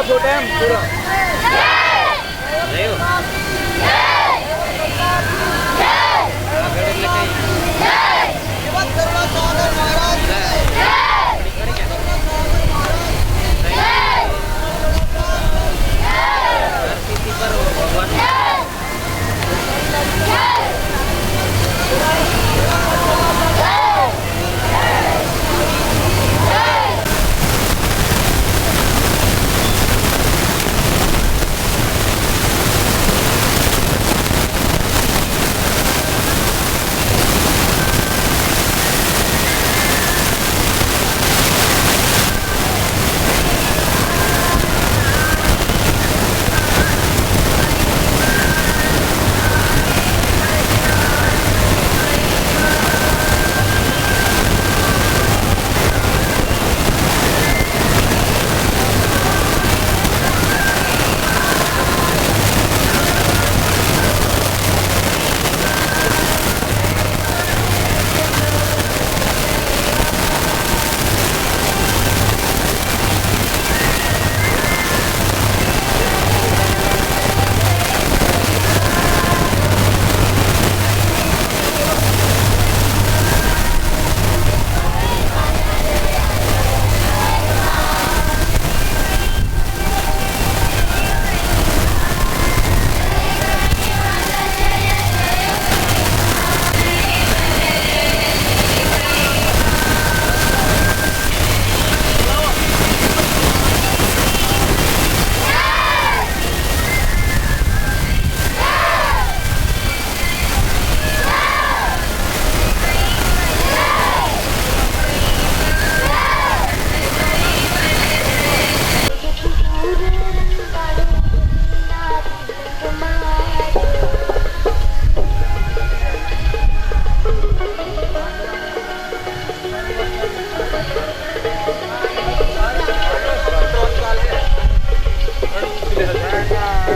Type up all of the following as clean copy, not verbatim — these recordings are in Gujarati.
छोटे हम पूरा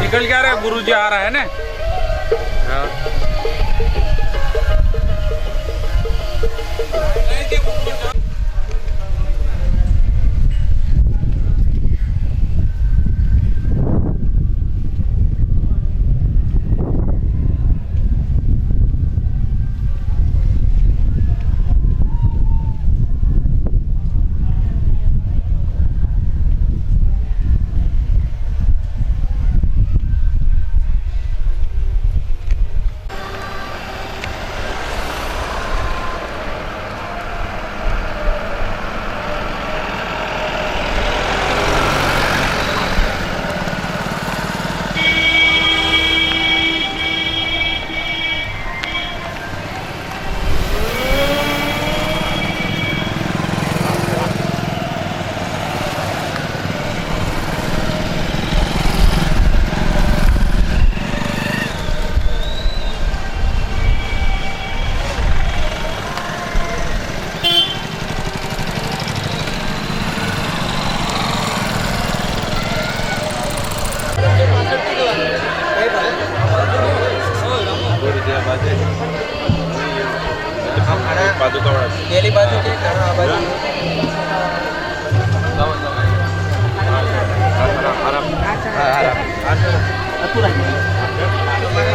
निकल क्या रहा है गुरुजी आ रहा है ना। गेली बाजू के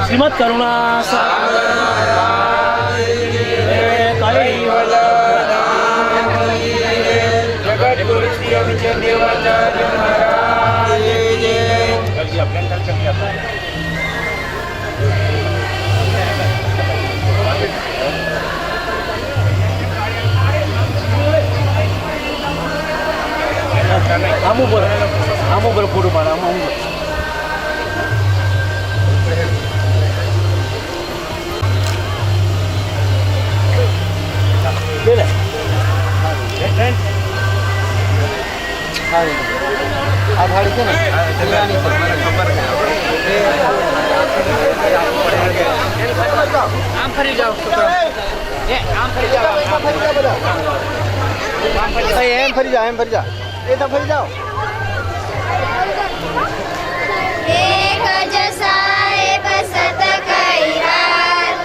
श्रीमद करुणा जगत गुरु श्री अभिचंद देवाचार्य आमू बर फोटो पाडा आमू ले ले આ ભાડી છે ને આમ ફરી જાઓ આમ ફરી જાઓ એમ ફરી જાઓ એ તો ફરી જાઓ એક જ સાહેબ સત કૈરાત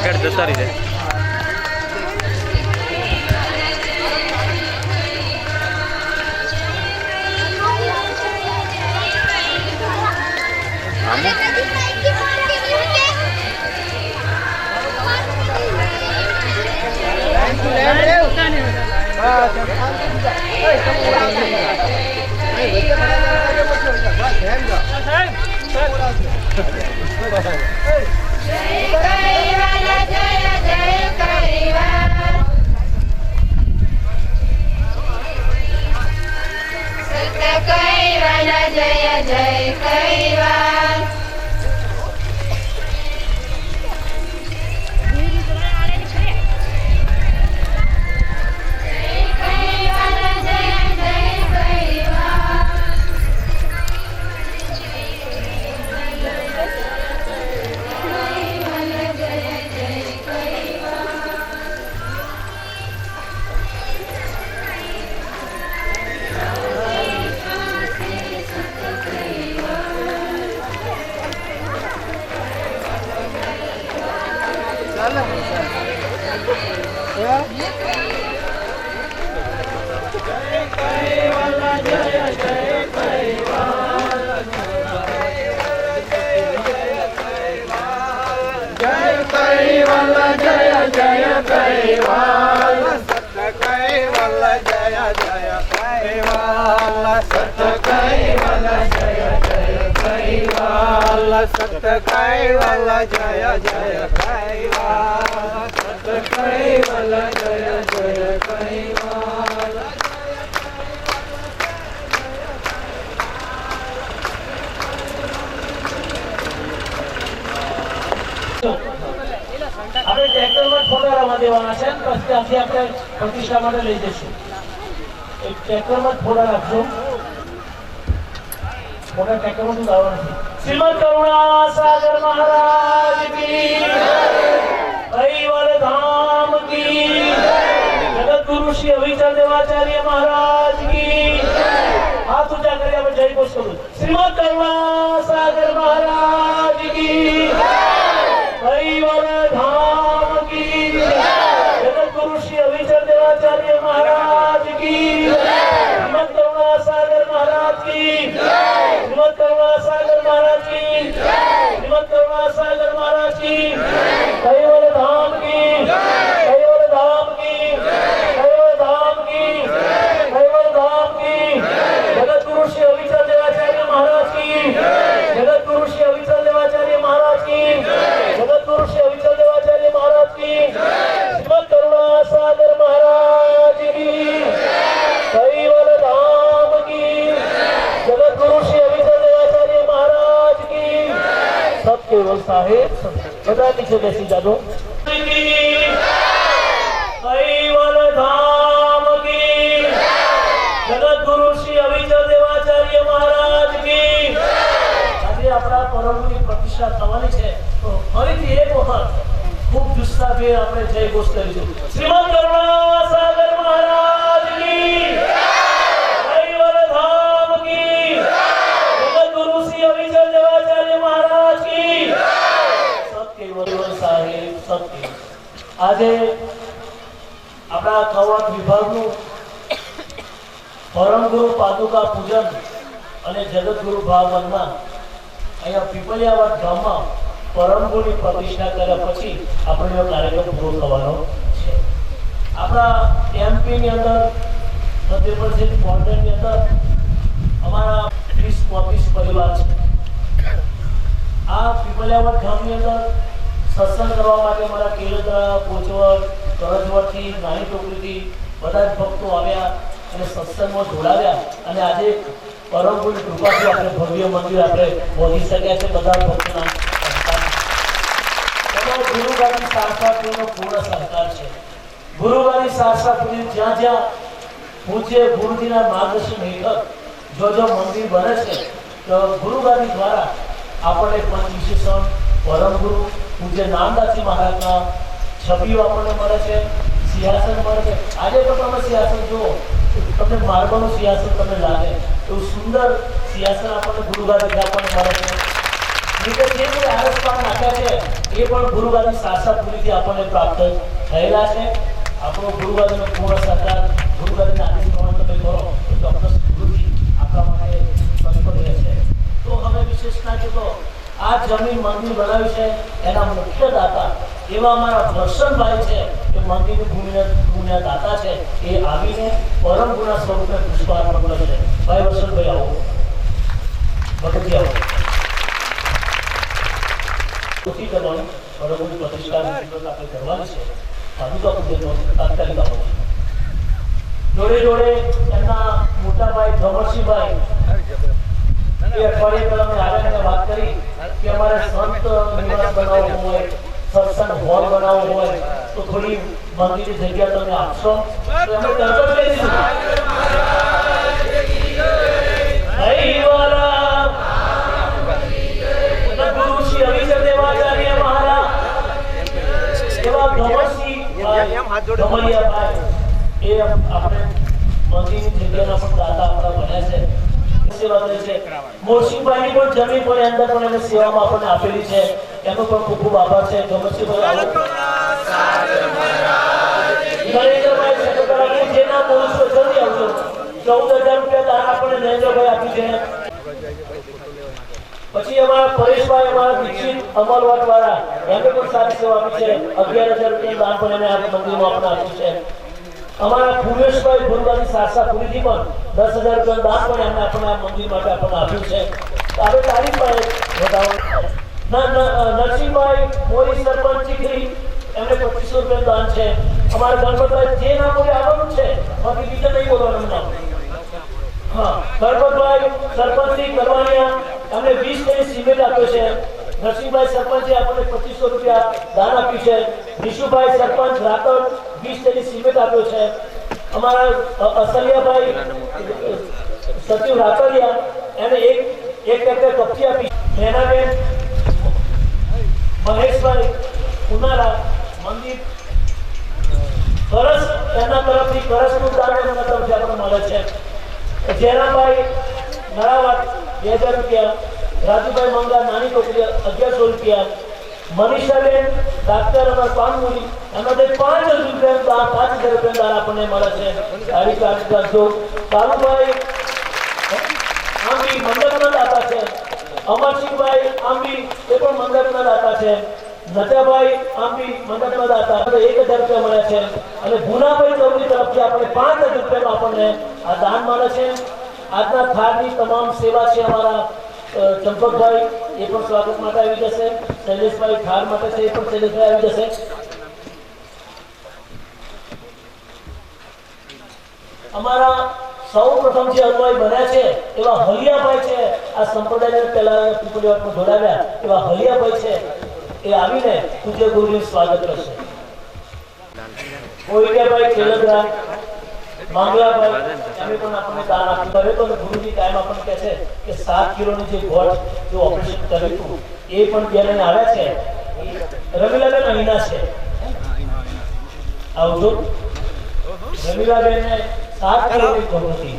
આગળ જતા રહી જાય. આપણે ટ્રેક્ટરમાં ફોટા રવા દેવાના છે પછી ત્યાંથી આપણે પ્રતિષ્ઠા માટે લઈ જઈશું. એક ટ્રેક્ટરમાં ફોટા રાખજો. ફોટા ટ્રેક્ટરમાં શું લાવવાનું છે? શ્રીમદ કરુણા સાગર મહારાજ કી કૈવલ ધામ કી જગતગુરુ શ્રી અવિચલ દેવાચાર્ય મહારાજ કી હાથ ઊંચા કરી આપણે જય ઘોષ કરું. શ્રીમદ કરુણા સાગર મહારાજ કી કૈવલ ધામ કી જગતગુરુ શ્રી અવિચલ દેવાચાર્ય મહારાજ કી શ્રીમદ કરુણા સાગર મહારાજ કી શ્રીમદ કરુણા સાગર મહારાજ કી શ્રીમદ કરુણા સાગર મહારાજ કી કૈવલ ધામ કી કૈવલ ધામ કી કૈવલ ધામ કી કૈવલ ધામ કી જગતગુરુ શ્રી અવિચલ દેવાચાર્ય મહારાજ કી જગતગુરુ શ્રી અવિચલ દેવાચાર્ય મહારાજ કી જગતગુરુ શ્રી અવિચલ દેવાચાર્ય મહારાજ કી શ્રીમદ કરુણા સાગર મહારાજ કી કૈવલ ધામ કી જગતગુરુ શ્રી અવિચલ દેવાચાર્ય મહારાજ કી સબ કેવલ સાહેબ બધા નીચે બેસી જાજો. કૈવલ ધામ કી જગતગુરુ શ્રી અવિચલ દેવાચાર્ય મહારાજ કી. આજે આપણા પરમની પ્રતિષ્ઠા થવાની છે તો ફરીથી એક વખત ખૂબ જુસ્સાભેર આપણે જય ઘોષ કરીશું. શ્રીમદ કરુણા સાગર મહારાજ કી કૈવલ ધામ કી જગતગુરુ શ્રી અવિચલ દેવાચાર્ય મહારાજ કી સબ કેવલ સાહેબ સબ કેવલ. આજે આપણા કવાટ વિભાગનું પરમ ગુરુ પાદુકા પૂજન અને જગતગુરુ ભાવવનમાં અહીંયા પીપલિયાવાડ ગામમાં પરમ ગુરુની પ્રતિષ્ઠા કર્યા પછી આપણો કાર્યક્રમ પૂરો થવાનો છે. આપણા એમપીની અંદર મધ્યપ્રદેશ બોર્ડરની અંદર અમારા 30-35 પરિવાર છે. આ પીપલિયાવાડ ગામની અંદર સત્સંગ કરવા માટે અમારા કેલોદરા, કોચવડ, કરજવડથી, નાની ટોકરીથી બધા જ ભક્તો આવ્યા અને સત્સંગમાં જોડાવ્યા અને આજે પરમ ગુરુની કૃપાથી આપણે ભવ્ય મંદિર આપણે પહોંચી શક્યા છે. બધા ભક્તોના ગુરુગાદી શાસ્ત્રાર્થીઓનો પૂર્ણ સહકાર છે. ગુરુવારી શાસ્ત્રાપુરી જ્યાં જ્યાં પૂજ્ય ગુરુજીના માર્ગદર્શન હેઠળ જો મંદિર બને છે તો ગુરુવારી દ્વારા આપણને પંચ વિશેષણ પરમ ગુરુ પૂજ્ય નામદાસજી મહારાજના છબીઓ આપણને મળે છે, સિંહાસન મળે છે. આજે પણ તમે સિંહાસન જુઓ, તમને માર્બલનું સિંહાસન તમને લાગે એવું સુંદર સિંહાસન આપણને ગુરુવારી આપણને મળે છે. જે કોઈ આરસપાન નાખ્યા છે એ પણ ગુરુવારી શાસ્ત્રાપુરીથી આપણને પ્રાપ્ત થયેલા છે. આપણો ગુરુવારીનો પૂર્ણ સહકાર ગુરુવારીના આદેશ પ્રમાણે તમે કરો તો ચોક્કસ ગુરુજી આપણા માટે તત્પર રહેશે. તો હવે વિશેષતા છે તો આ જમીન મંદિર બનાવ્યું છે એના મુખ્ય દાતા એવા અમારા વર્ષનભાઈ છે એ મંદિરની ભૂમિના દાતા છે. એ આવીને પરમ ગુના સ્વરૂપે પુષ્પાર્પણ કરે છે. ભાઈ વર્ષનભાઈ આવો, ભગતજી આવો. ઓછી કરવાની પરમની પ્રતિષ્ઠા આપણે કરવાની છે. જોડે જોડે એમના મોટા ભાઈ ગમરસિંહભાઈ એ અઠવાડિયે પહેલા મેં આવ્યા વાત કરી કે અમારે સંત નિવાસ બનાવવો હોય, સત્સંગ હોલ બનાવવો હોય તો થોડી મંદિરની જગ્યા તમે આપશો. તો એમને તરત જ લઈ દીધું. ગુરુ શ્રી હરિચંદ્ર દેવાચાર્ય મહારાજ એવા ગમરસિંહ એ આપણે મંદિરની જગ્યાના પણ દાતા આપણા બન્યા છે, સેવા કરે છે. મોરસિંહભાઈની પણ જમીન પણ અંદર પણ એને સેવામાં આપણને આપેલી છે. એનો પણ ખૂબ ખૂબ આભાર છે. ગમરસિંહભાઈ જેના પોલીસ જલ્દી આવજો. 14,000 રૂપિયા દાન આપણને નરેન્દ્રભાઈ આપ્યું છે. પછી અમારા પરેશભાઈ અમારા દીક્ષિત અમલવાટ વાળા એમને પણ સારી સેવા આપી છે. 11,000 રૂપિયા દાન પણ એને આ મંદિરમાં આપણે આપ્યું છે. અમારા ભુવેશભાઈ ગુરુવારી શાસ્ત્રાપુરીથી પણ 10,000 રૂપિયા દાન પણ એમને આપણે આ મંદિર માટે આપણને આપ્યું છે. આપણે તારીખ પર બતાવો. નરસિંહભાઈ મોરી સરપંચ ચીખલી એમને 2500 રૂપિયા દાન છે. અમારા ગણપતભાઈ જે નામ બોલે આવવાનું છે, બાકી બીજા નહીં બોલવાનું નામ. હા, ગણપતભાઈ સરપંચની કરવાનિયા એમને 20 કેજી સિમેન્ટ આપ્યો છે. નરસિંહભાઈ સરપંચે આપણને 2500 રૂપિયા દાન આપ્યું છે. વિશુભાઈ સરપંચ રાતડ 20 કેજી સિમેન્ટ આપ્યો છે. અમારા અસલિયાભાઈ સચિવ રાતડિયા એને એક ટ્રેક્ટર કપચી આપી. મેનાબેન મહેશભાઈ ઉનાળા મંદિર કરસ એના તરફથી કરસનું દાન એમના તરફથી આપણને મળે છે. જયરામભાઈ નરાવાટ 2,000 રૂપિયા. રાજુભાઈ મંગા નાની ટોકરી 1100 રૂપિયા. મનીષાબેન ડાક્ટર અમાર પાનમુરી એમાંથી 5,000 રૂપિયા 5,000 રૂપિયા દાન આપણને મળે છે. તારીખ રાખજો. કાલુભાઈ આંબી મંડપના દાતા છે. અમરસિંહભાઈ આંબી એ પણ મંડપના દાતા છે. નટાભાઈ આંબી મંડપના દાતા 1,000 રૂપિયા મળ્યા છે. અને ભુનાભાઈ ચૌધરી તરફથી આપણે 5,000 રૂપિયાનો આપણને આ દાન મળે છે. આજના થાળની તમામ સેવા છે અમારા ચંપકભાઈ એ પણ સ્વાગત માટે આવી જશે. શૈલેષભાઈ થાળ માટે છે, એ પણ શૈલેષભાઈ આવી જશે. અમારા સૌ પ્રથમ જે અનુયાયી બન્યા છે એવા હલિયાભાઈ છે. આ સંપ્રદાયને પહેલા પીપળીવાટમાં જોડાવ્યા એવા હલિયાભાઈ છે. એ આવીને પૂજ્ય ગુરુજીનું સ્વાગત કરશે. કોઈડિયાભાઈ ખેલદરા માંગલાભાઈ એમને પણ આપણને દાન આપ્યું. હવે તો ગુરુજી ટાઈમ આપણને કહે છે કે 7 કિલોની જે ગોળ જો ઓપરેશન કર્યું હતું એ પણ બેન આવ્યા છે. રમીલાબેન અહીંના છે, આવજો. રમીલાબેનને 7 કિલોની ગોળ હતી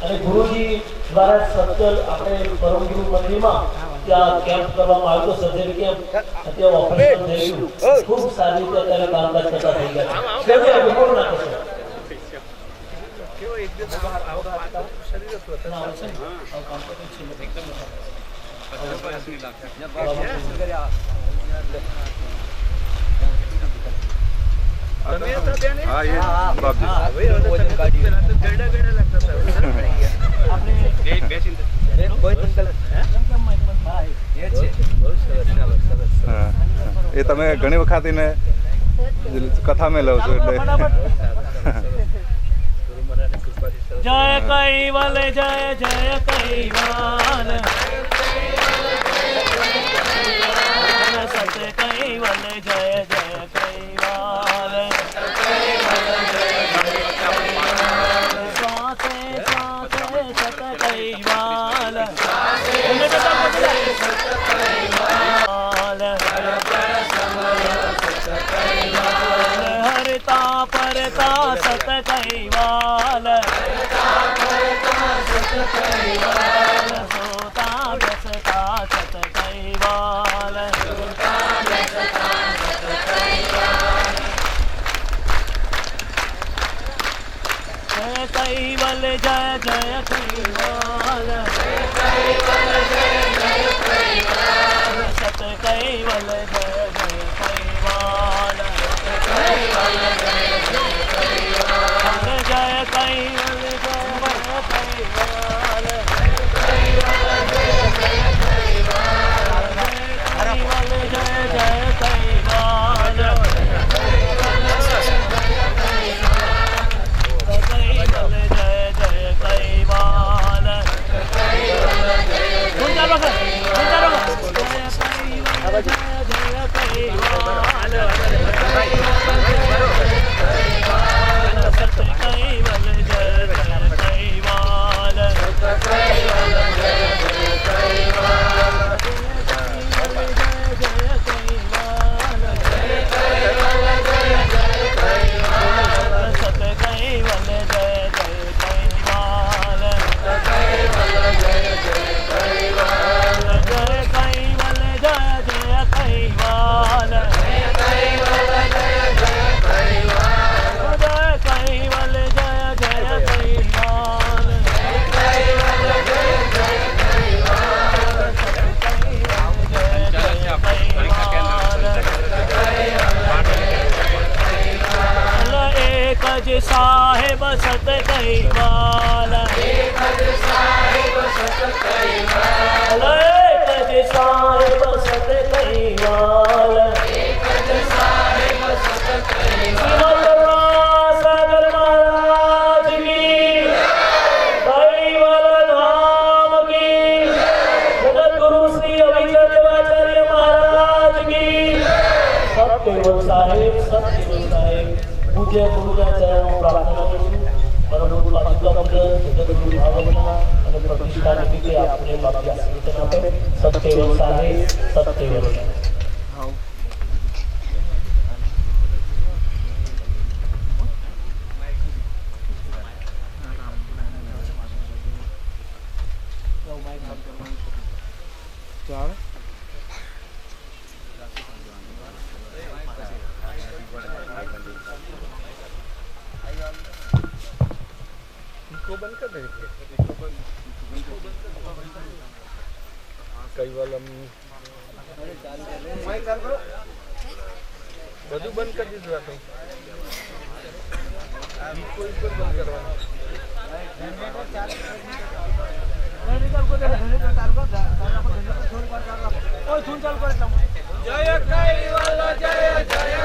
અને ગુરુજી દ્વારા સત્તર આપણે પરમગુરુ મંદિરમાં ત્યાં કેમ્પ કરવામાં આવ્યો, સર્જરી કેમ્પ. અત્યારે ઓપરેશન થયું, ખૂબ સારી રીતે અત્યારે કામકાજ કરતા થઈ ગયા છે. બોલ નાખો છો એ તમે ઘણી વખત એને કથામાં લઉં છો એટલે જય કૈવલ જય જય કૈવલ સત કૈવલ જય જય કૈવલ परता सत कैवाल सोता व्यसता सत कैवाल जय कैवल जय जय कैवाल सत कैवल जय जय कैवाल जय कैवल साहेब सत कैवाल एकज साहेब सत कैवाल सागर महाराज की कैवल धाम की जगतगुरु श्री अविचल देवाचार्य महाराज की सत्यवल साहेब पूज्य गुरुના ચરણો પ્રાર્થના કરું પરમ ગુરુ પાદુકા જગતગુરુ ભાવના અને પ્રતિષ્ઠા નિમિત્તે આપણે બાપજી આશીર્વાદ આપે સત્યવલ સાહેબ સત્યવલ બધું બંધ કરી દીધું આ કોઈ બંધ કરવાનું જય કૈવલ જય જય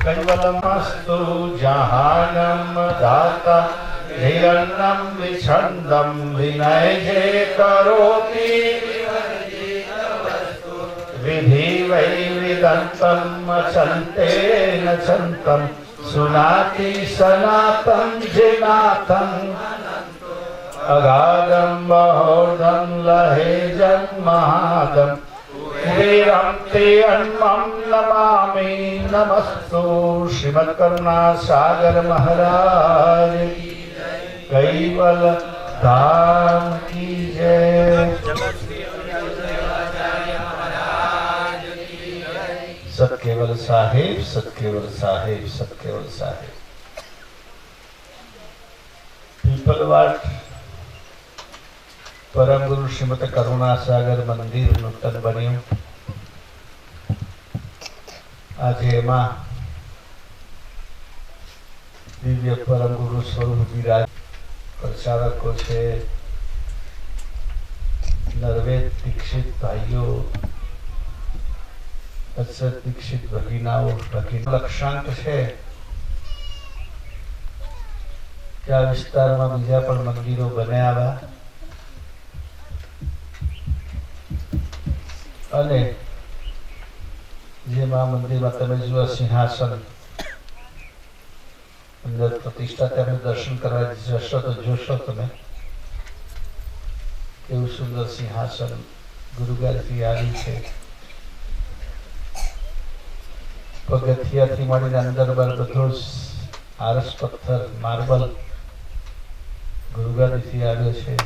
कैवलमस्तु जहानम दाता हिरण्यम विछंदम विनय जे करोति विधि वै विदंतम चंते न चंतम सुनाति सनातन जिनातम अगाधम बहोर्धम लहेजम महादम कुबेरं ते अन्मं नमामि नमस्तु श्रीमद्करुणासागर महाराज की कैवल धाम की जय। सतकेवल साहेब, सतकेवल साहेब, सतकेवल साहेब। पीपलवाट परम गुरु श्रीमद करुणासागर मंदिर नूतन बन्યું। આજે એમાં દિવ્ય પરમ ગુરુ સ્વરૂપ વિરાજ પ્રચારકો છે, નરવેદ દીક્ષિત ભાઈઓ, અક્ષર દીક્ષિત ભગીનાઓ, લક્ષ્યાંક છે કે આ વિસ્તારમાં બીજા પણ મંદિરો બન્યા અને જેમાં મંદિરમાં તમે જુઓ સિંહાસન અંદર પ્રતિષ્ઠા, તમે દર્શન કરવા જશો તો જોશો તમે કેવું સુંદર સિંહાસન ગુરુગારથી આવી છે। પગથિયાથી મળીને અંદર બધો આરસ પથ્થર માર્બલ ગુરુગારથી આવ્યો છે।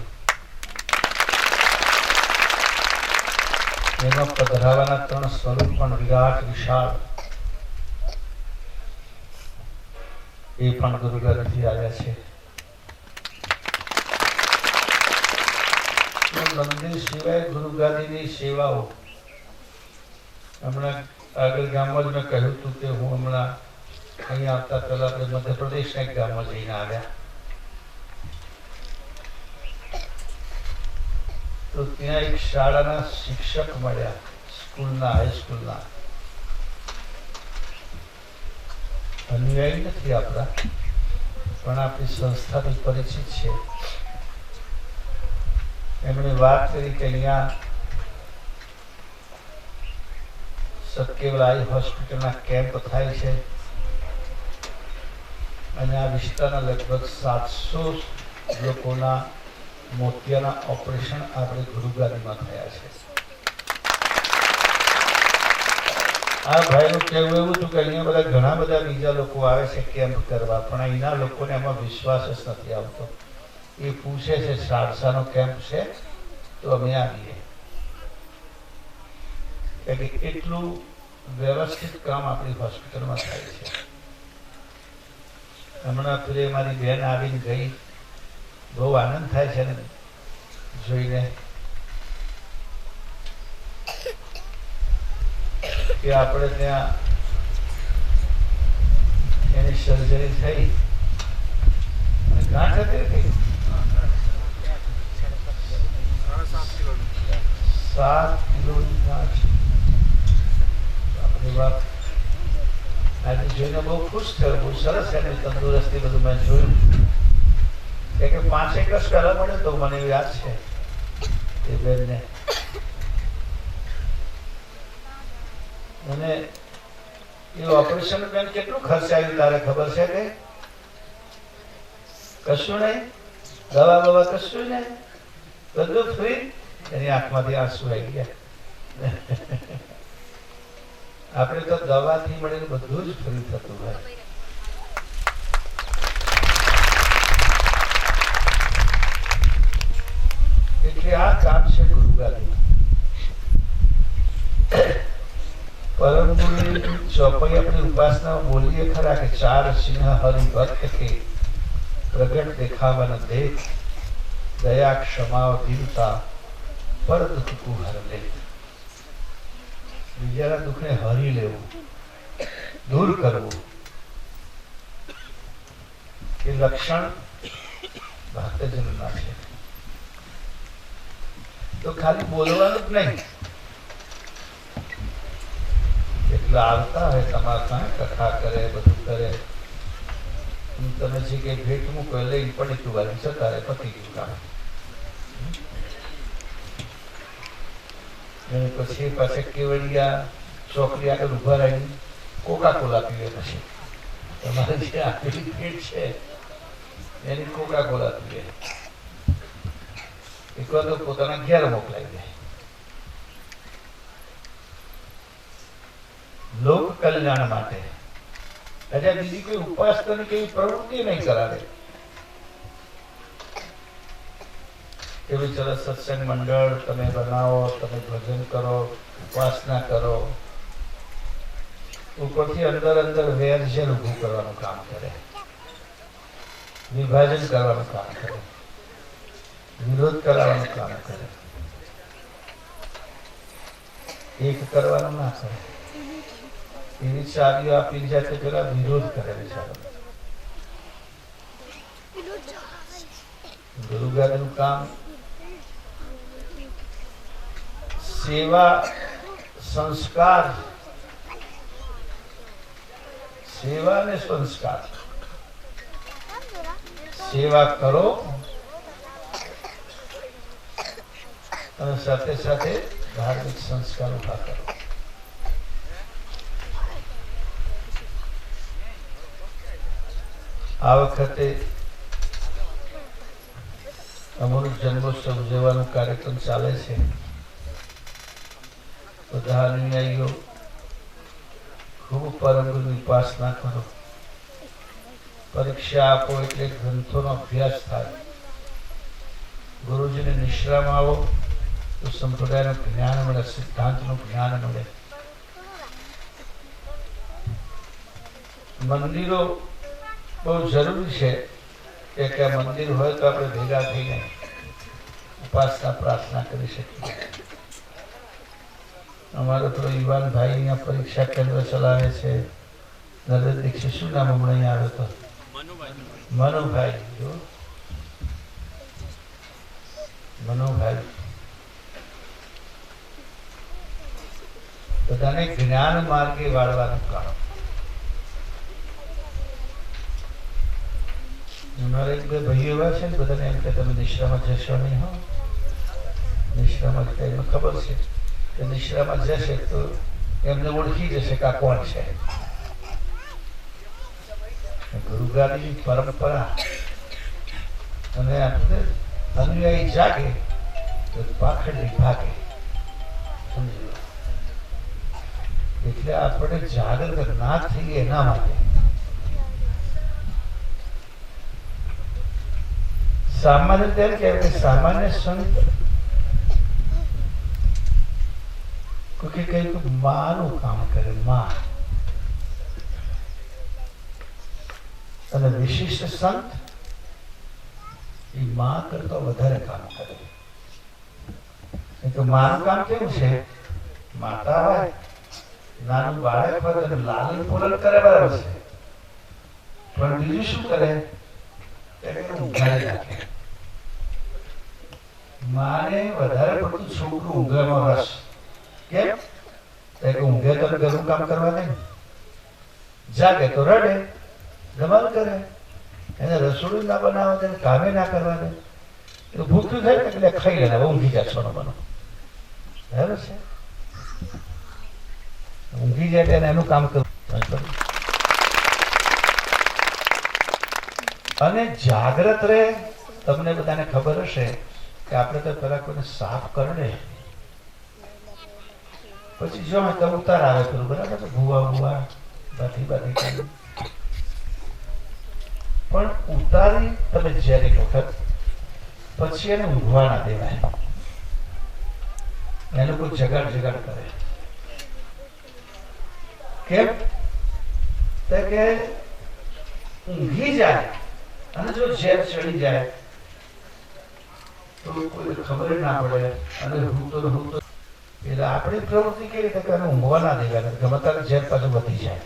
એનો પધરાવાના 3 સ્વરૂપ પણ વિરાટ વિશાળ, એ પણ ગુરુગારથી આવ્યા છે। મંદિર સિવાય ગુરુગાદીની સેવાઓ હમણાં આગળ ગામમાં જ મેં કહ્યું હતું કે હું હમણાં અહીં આવતા પહેલા આપણે મધ્યપ્રદેશના એક ગામમાં જઈને આવ્યા તો ત્યાં એક શાળાના શિક્ષક મળ્યા, સ્કૂલના, હાઈસ્કૂલના। અનુયાયી નથી આપણા, પણ આપણી સંસ્થાથી પરિચિત છે। એમણે વાત કરી કે અહીંયા સતકેવલ આઈ હોસ્પિટલના કેમ્પ થાય છે અને આ વિસ્તારના લગભગ 700 લોકોના મોતિયાના ઓપરેશન આપણે ગુરુગાદીમાં થયા છે। આ ભાઈનું કહેવું એવું હતું કે અહીંયા બધા ઘણા બધા બીજા લોકો આવે છે કેમ્પ કરવા, પણ અહીંના લોકોને એમાં વિશ્વાસ જ નથી આવતો। એ પૂછે છે સારસાનો કેમ્પ છે તો અમે આવીએ, કે એટલું વ્યવસ્થિત કામ આપણી હોસ્પિટલમાં થાય છે। હમણાં પેલી મારી બેન આવીને ગઈ, બહુ આનંદ થાય છે ને જોઈને કે આપણે ત્યાં એની સર્જરી થઈ, ગાંઠ હતી કે 7 કિલોની ગાંઠ। આપણી વાત આજે જોઈને બહુ ખુશ થયો, બહુ સરસ એની તંદુરસ્તી બધું મેં જોયું કે 5 એક કલા મળ્યો તો મને યાદ છે એ બેનને। અને એ ઓપરેશન બેન કેટલું ખર્ચ આવ્યું તારે ખબર છે કે? કશું નહીં, દવા બવા કશું નહીં, બધું ફ્રી। એની આંખમાંથી આંસુ આવી ગયા। આપણે તો દવાથી મળીને બધું જ ફ્રી થતું હોય। એટલે આ કામ છે ગુરુગાદી। પરમ ગુરુની ચોપાઈ આપણી ઉપાસના બોલીએ ખરા કે 4 સિંહ હરિભક્ત કે પ્રગટ દેખાવન દેખ, દયા ક્ષમા દીનતા પર દુઃખ કો હર લે। બીજાના દુઃખને હરી લેવું, દૂર કરવું, એ લક્ષણ ભક્તજનના છે। તો ખાલી બોલવાનું જ નહીં, એટલે આવતા હોય તમારા ત્યાં કથા કરે, બધું કરે, તમે જે કઈ ભેટ મૂકો લઈને પડી તું વાળી જતા રહે, પતી ગયું કામ। પછી પાછા કેવડિયા ચોકડી આગળ ઉભા રહીને કોકા કોલા પીવે। પછી તમારે જે આપેલી ભેટ છે એની કોકા કોલા પીવે। એક વાર તો પોતાના ઘેર મોકલાઈ દે। કલ્યાણ માટે. એટલે બીજી કોઈ ઉપાસનાની કેવી પ્રવૃત્તિ નહીં કરાવે. એવી સરસ સત્સંગ મંડળ તમે બનાવો, તમે ભજન કરો, ઉપાસના કરો, ઉપરથી અંદર વેરઝેર ઊભું કરવાનું કામ કરે, વિભાજન કરવાનું કામ કરે, વિરોધ કરવાનું કામ કરે, એક કરવાનું ના કરે. એવી ચાવીઓ આપી જાય તો પેલા વિરોધ કરે બિચારો. ગુરુગાદનું કામ સેવા સંસ્કાર, સેવા ને સંસ્કાર. સેવા કરો અને સાથે સાથે ધાર્મિક સંસ્કાર ઉભા કરો. આ વખતે અમૃત જન્મોત્સવ ઉજવવાનો કાર્યક્રમ ચાલે છે. બધા અનુયાયીઓ ખૂબ પરમ ગુરુની ઉપાસના કરો. પરીક્ષા આપો એટલે ગ્રંથોનો અભ્યાસ થાય. ગુરુજીને નિશ્રામાં આવો તો સંપ્રદાયનું જ્ઞાન મળે, સિદ્ધાંતનું જ્ઞાન મળે. મંદિરો બહુ જરૂરી છે કે મંદિર હોય તો આપણે ભેગા થઈને ઉપાસના પ્રાર્થના કરી શકીએ. અમારો તો યુવાનભાઈ અહીંયા પરીક્ષા કેન્દ્ર ચલાવે છે. નરેન્દ્ર દીક્ષિત, શું નામ હમણાં અહીંયા આવ્યો હતો? મનુભાઈ. મનુભાઈ બધાને જ્ઞાન માર્ગે વાળવાનું કામ. અમારા એક બે ભાઈઓ એવા છે ને, બધાને એમ કે તમે નિશ્રામાં જશો નહીં. હો, નિશ્રામાં એમને ખબર છે કે નિશ્રામાં જશે તો એમને ઓળખી જશે કે આ કોણ છે. ગુરુગાદીની પરંપરા અને આપણે અનુયાયી જાગે તો પાખંડી ભાગે. સમજી લો. એટલે આપણે જાગૃત ના થઈએ એના માટે સામાન્ય તેમ કહેવાય કે સામાન્ય સંત કોઈ કઈ માનું કામ કરે, માં. અને વિશિષ્ટ સંત એ માં કરતા વધારે કામ કરે. તો માનું કામ કેવું છે? માતા હોય, નાનું બાળક હોય તો લાલન પાલન કરે, બરાબર છે. પણ બીજું શું કરે? માને વધારે પડતું છોકરું ઊંઘવામાં રસ. કેમ? ઊંઘે તો ઘરનું કામ કરવા નહીં, જાગે તો રડે, ધમાલ કરે. એને રસોડું ના બનાવે, તેને કામે ના કરવા દે. ભૂખ્યું થાય એટલે ખાઈ લે, ઊંઘી જાય. સોનો બનો બરાબર છે. ઊંઘી જાય એટલે એનું કામ કરવું. અને જાગ્રત રહે. તમને બધાને ખબર હશે કે આપણે તો પેલા કોઈને સાફ કરડે પછી જો તો ઉતાર આવે પેલું, બરાબર? ભૂવા બાથી કરી પણ ઉતારી તમે જ્યારે વખત પછી એને ઊંઘવા ના દેવાય. એ લોકો જગાડ કરે. કેમ? કે ઊંઘી જાય અને જો ઝેર ચડી જાય તો કોઈ ખબર ના પડે. અને હું તો એટલે આપણી પ્રવૃત્તિ કેવી રીતે કે ઊંઘવા ના દેવાય, ગમે ત્યારે ઝેર પાછું વધી જાય.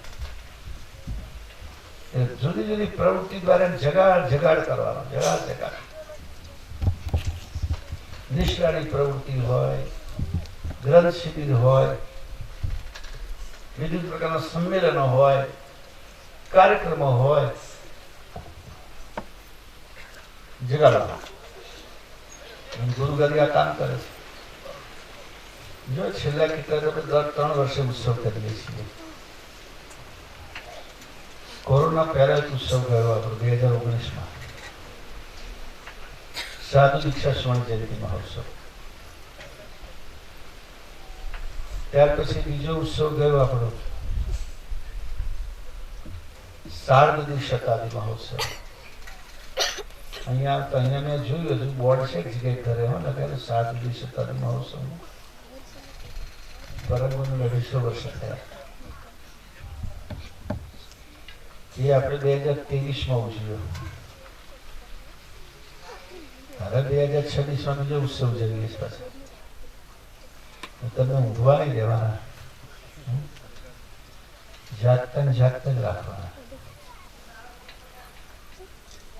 જુદી જુદી પ્રવૃત્તિ દ્વારા જગાડ કરવાનો. જગાડ નિષ્ઠાની પ્રવૃત્તિ હોય, ગ્રંથ શિબિર હોય, વિવિધ પ્રકારના સંમેલનો હોય, કાર્યક્રમો હોય, જગાડવા. ગુરુગાદી આ કામ કરે છે. જો છેલ્લા કેટલા દર 3 વર્ષે ઉત્સવ કરીએ છીએ. કોરોના પહેલા જ ઉત્સવ ગયો આપણો 2019માં, સાધુ દીક્ષા સ્વર્ણ જયંતિ મહોત્સવ. ત્યાર પછી બીજો ઉત્સવ ગયો આપણો શારદી શતાબ્દી મહોત્સવ અહીંયા મેં જોયું હજુ બોર્ડ છે જગ્યાએ ઘરે હો ને ત્યારે શારદી શતાબ્દી મહોત્સવનું પરમગુરુનું 250 વર્ષ થયા એ આપણે 2023માં ઉજવ્યો હવે 2026માં બીજો ઉત્સવ ઉજવીએ છીએ પાછા તમે ઊંઘવા નહીં દેવાના જાગતા જ રાખવાના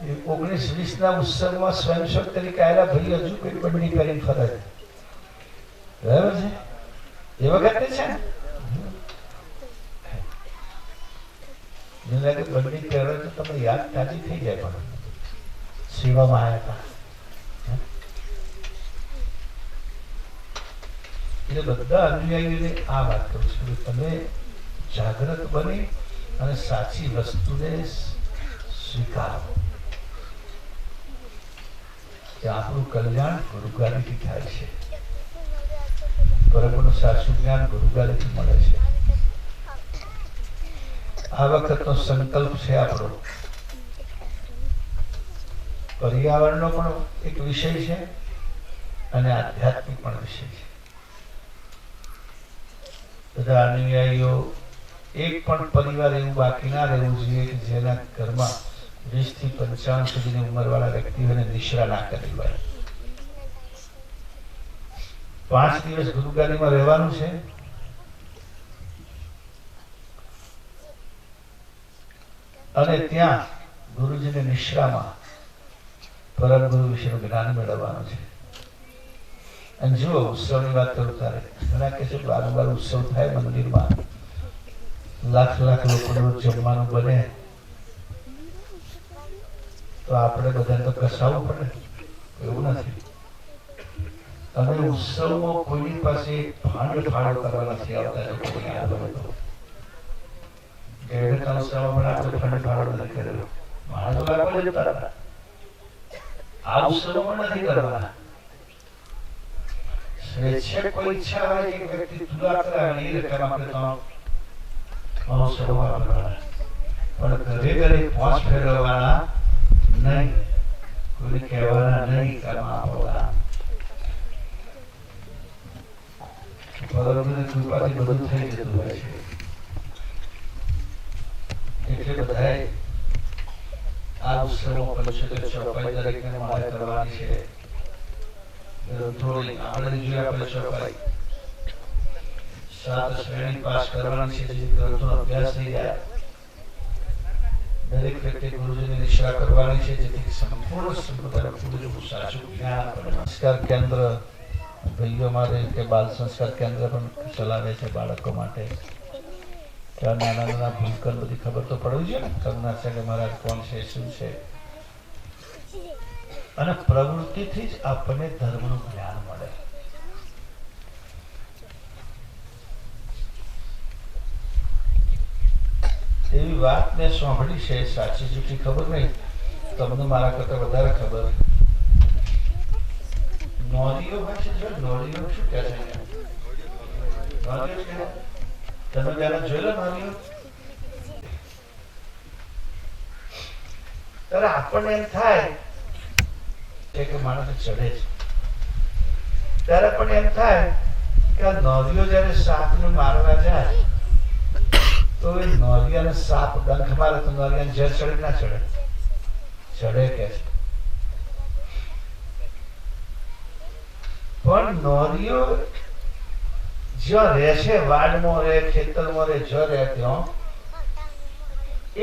19-20ના ઉત્સવમાં સ્વયંસેવક તરીકે આવેલા ભાઈ હજુ કોઈ બંડી કરીને ફરે છે બરાબર છે એ વખતે છે ને મને લાગે બંડી પહેરો તો તમે યાદ તાજી થઈ જાય પણ સેવામાં આવ્યા હતા એટલે બધા અનુયાયીઓને આ વાત કરું છું કે તમે જાગૃત બની અને સાચી વસ્તુને સ્વીકારો કે આપણું કલ્યાણ ગુરુગારીથી થાય છે પરમનું સાચું જ્ઞાન ગુરુગારીથી મળે છે આ વખતનો સંકલ્પ છે આપણો પર્યાવરણનો પણ એક વિષય છે અને આધ્યાત્મિક પણ વિષય છે બધા અનુયાયીઓ એક પણ પરિવાર એવું બાકી ના રહેવું જોઈએ કે જેના ઘરમાં 20 થી 55 સુધીની ઉંમરવાળા વ્યક્તિઓને નિશ્રા ના કરી હોય 5 દિવસ ગુરુગારીમાં રહેવાનું છે અને ત્યાં ગુરુજીની નિશ્રામાં પરમ ગુરુ વિશેનું જ્ઞાન મેળવવાનું છે અને જો ઉત્સવની વાત કરું ત્યારે ઘણા કે છે બાર ઉત્સવ થાય મંદિરમાં લાખ લોકોનું જમવાનું બને તો આપણે બધાને તો કસાવવું પડે એવું નથી અને ઉત્સવમાં કોઈની પાસે ફાળો કરવા નથી આવતા જો કોઈ આવે તો ગેરકાનૂન ઉત્સવમાં પણ આપણે ફાળો નથી કરેલો મારા તો લાગવા જતા હતા આ ઉત્સવમાં નથી કરવાના સ્વેચ્છા કોઈ ઈચ્છા હોય કે વ્યક્તિ તુલા કરે અને એ રકમ આપણે તો મહોત્સવમાં કરવાના પણ ઘરે પાંચ ફેરવવાના નહીં કોઈને કહેવાના નહીં કર્મ આપવાના ભગવાનની કૃપાથી બધું થઈ જતું હોય છે એટલે બધાએ આ ઉત્સવો પંચોતેર ચોપાઈ દરેકને મારે કરવાની છે થોડી આપણે જોઈએ આપણે ચોપાઈ 7 શ્રેણી પાસ કરવાની છે જે ગ્રંથોનો અભ્યાસ થઈ જાય દરેક વ્યક્તિ ગુરુજીની નિશ્રા કરવાની છે જેથી સંપૂર્ણ સંપ્રદાય ગુરુજીનું સાચું જ્ઞાન સંસ્કાર કેન્દ્ર ભાઈઓ માટે કે બાલ સંસ્કાર કેન્દ્ર પણ ચલાવે છે બાળકો માટે ત્યાં નાના ભૂલકર બધી ખબર તો પડવી જોઈએ ને કરુણાચાર્ય મહારાજ કોણ છે શું છે અને પ્રવૃત્તિથી જ આપણને ધર્મનું જ્ઞાન મળે એવી વાત મેં સાંભળી છે સાચી જૂઠી ખબર નહીં તમને મારા કરતા વધારે ખબર નોરીઓ હોય છે જો નોરીઓ શું કહે છે તમે પહેલા જોયેલો નોરીઓ ત્યારે આપણને એમ થાય કે માણસ ચડે છે ત્યારે પણ એમ થાય કે આ નોરીઓ જયારે સાપને મારવા જાય તો એ નોરિયાને સાપ ડંખ મારે તો નોરિયાને ઝેર ચડે ના ચડે ચડે કે છે પણ નોરીઓ જ્યાં રહે છે વાડમાં રહે ખેતરમાં રહે જ્યાં રહે ત્યાં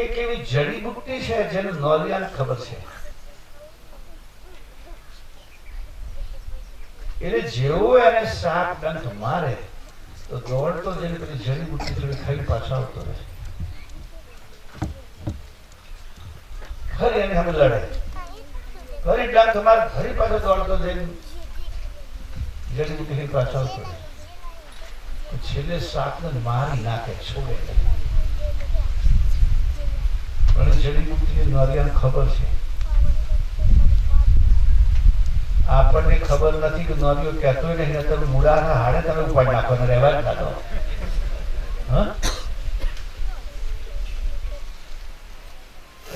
એક એવી જડીબુટ્ટી છે જેને નોરિયાને ખબર છે એટલે જેવો એને સાપ ડંખ મારે તો દોડતો જઈને પેલી જડીબુટ્ટી થોડી ખાઈ પાછો આવતો રહે ફરી એને સામે લડે ફરી ડંખ મારે ફરી પાછો દોડતો જઈને જડીબુટ્ટી ખાઈ પાછો આવતો રહે છેલ્લે સાપને મારી નાખે છોડે પણ જડીબુટ્ટી નોરિયાને ખબર છે આપણને ખબર નથી કે નોરીઓ કહેતો નહીં તમે મુડાના હાડે તમે ઉપાડી નાખો ને રહેવા જ નાખો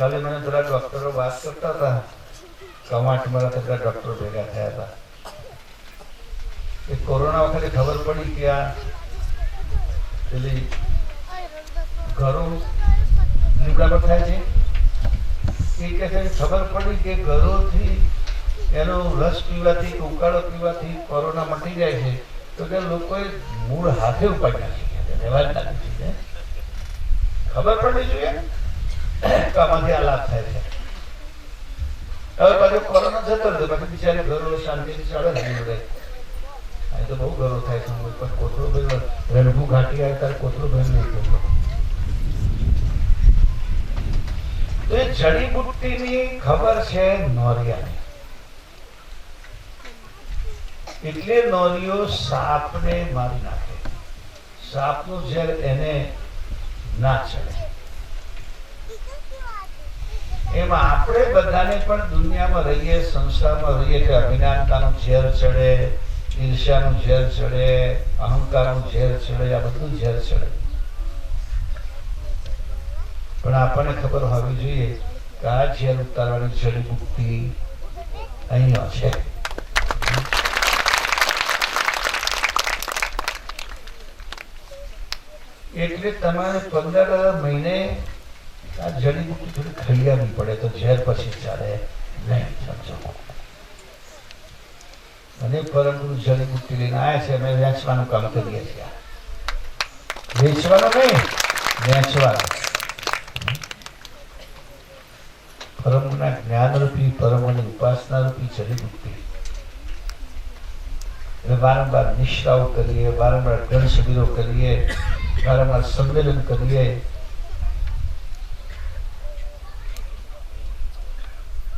કાલે મને પેલા ડોક્ટરો વાત કરતા હતા, કવાંટમાં પેલા ડોક્ટરો ભેગા થયા હતા કે કોરોના વખતે ખબર પડી કે આ પેલી ઘરો લીમડા પર થાય છે. એ કહે છે ખબર પડી કે ઘરોથી એનો રસ પીવાથી ઉકાળો પીવાથી કોરોના મટી જાય છે, તો કે લોકોએ મૂળ હાથે ઉપાડી નાખી રહેવા જ નાખી. ખબર પડવી જોઈએ કે આમાંથી આ લાભ થાય છે. હવે પાછો કોરોના જતો રહ્યો, બાકી બિચારી ઘરો શાંતિથી ચાલે ને જોડે. અહીં તો બહુ ઘરો થાય છે, પણ કોથળો ભાઈ રણભૂ ઘાટી આવે ત્યારે કોથળો ભાઈ નહીં કરતો. તો એ જડીબુટ્ટીની ખબર છે નોરિયાની. એટલે નોરીઓ સાપને મારી નાખે. સાપનું ઝેર એને ના ચડે. એમાં આપણે બધાને પણ દુનિયામાં રહીએ, સંસારમાં રહીએ કે અજ્ઞાનતાનું ઝેર ચડે, ઈર્ષ્યાનું ઝેર ચડે, અહંકારનું ઝેર ચડે, આ બધું ઝેર ચડે. પણ આપણને ખબર હોવી જોઈએ કે આ ઝેર ઉતારવાની જડીબુટ્ટી અહીંયા છે. એટલે તમારે 15 મહિને આ જડીબુટ્ટી થોડી ખાઈ આવવી પડે તો ઝેર પછી ચાલે નહીં. સમજો. અને પરમગુરુ જડીબુટ્ટી લઈને આવ્યા છે, અમે વેચવાનું કામ કરીએ છીએ. વેચવાનું નહીં, વેચવાનું. પરમના જ્ઞાનરૂપી, પરમની ઉપાસનારૂપી જડીબુટ્ટી. એટલે વારંવાર નિષ્ઠાઓ કરીએ, વારંવાર ગણ શિબિરો કરીએ, વારંવાર સંમેલન કરીએ,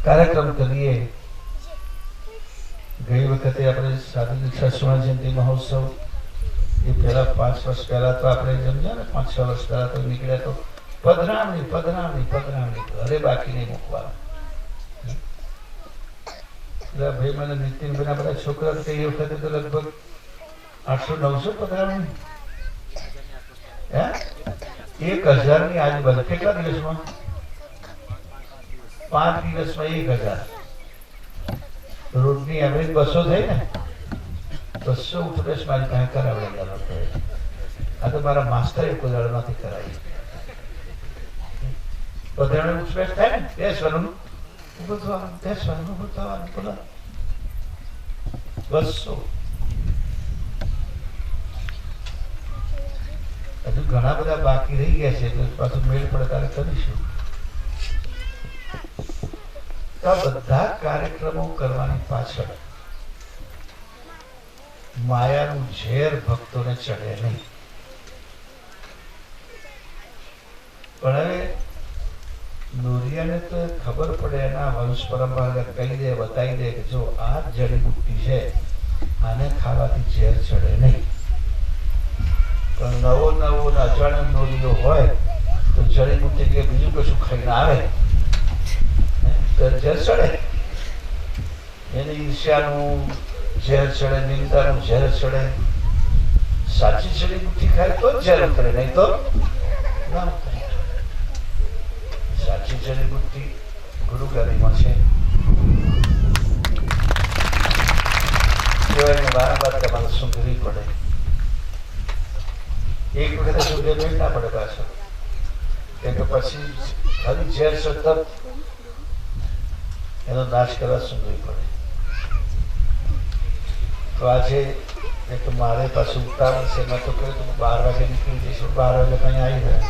કાર્યક્રમ કરીએ. ગઈ વખતે આપણે સાધુ દીક્ષા સુવર્ણ જયંતિ મહોત્સવ એ પહેલા 5 વર્ષ પહેલા તો આપણે સમજ્યા ને, 5-6 વર્ષ પહેલા તો નીકળ્યા તો પધરામણી પધરામણી પધરામણી, ઘરે બાકી નહીં મૂકવાનું. એટલે ભાઈ મને નીતિનભાઈ ના બધા છોકરા એ વખતે તો લગભગ 800-900 પધરામણી, 1000 ની આજુબાજુ. કેટલા દિવસમાં? 5 દિવસમાં 1000. રોજની એવરેજ 200 થઈ ને, 200 ઉઠબેસ મારી પાસે કરાવેલા. આ તો મારા માસ્ટરે કોઈ દાડો નથી કરાવી. પધરામણી ઉઠબેસ થાય ને, બેસવાનું, ઉભું થવાનું, બેસવાનું, ઉભું થવાનું, બોલા 200. હજુ ઘણા બધા બાકી રહી ગયા છે, એટલે પાછું મેળ પડે ત્યારે કરીશું. આ બધા કાર્યક્રમો કરવાની પાછળ માયાનું ઝેર ભક્તોને ચડે નહીં. પણ હવે નોરિયાને તો ખબર પડે, એના વંશ પરંપરા કહી દે, બતાવી દે કે જો આ જડીબુટ્ટી છે, આને ખાવાથી ઝેર ચડે નહીં. પણ નવો અજાણ્યો નોરિયો હોય તો જડીબુટ્ટી કે બીજું કશું ખાઈને આવે તો ઝેર ચડે. એને ઈર્ષ્યાનું ઝેર ચડે, નિંદાનું ઝેર ચડે. સાચી જડીબુટ્ટી ખાય તો જ ઝેર ઉતરે, નહીં તો ના ઉતરે. સાચી જડીબુટ્ટી ગુરુ ગાદીમાં છે. વારંવાર તમારે સૂંઘવી પડે. એક વખતે સૂંઘે ના પડે પાછળ, કેમ કે પછી ખાલી ઝેર સતત એનો નાશ કરવા સૂંઘવી પડે. તો આજે એક મારે પાછું ઉતાવળ છે, મેં તો કહ્યું તો 12 વાગે નીકળી જઈશું. 12 વાગે કઈ આવી ગયા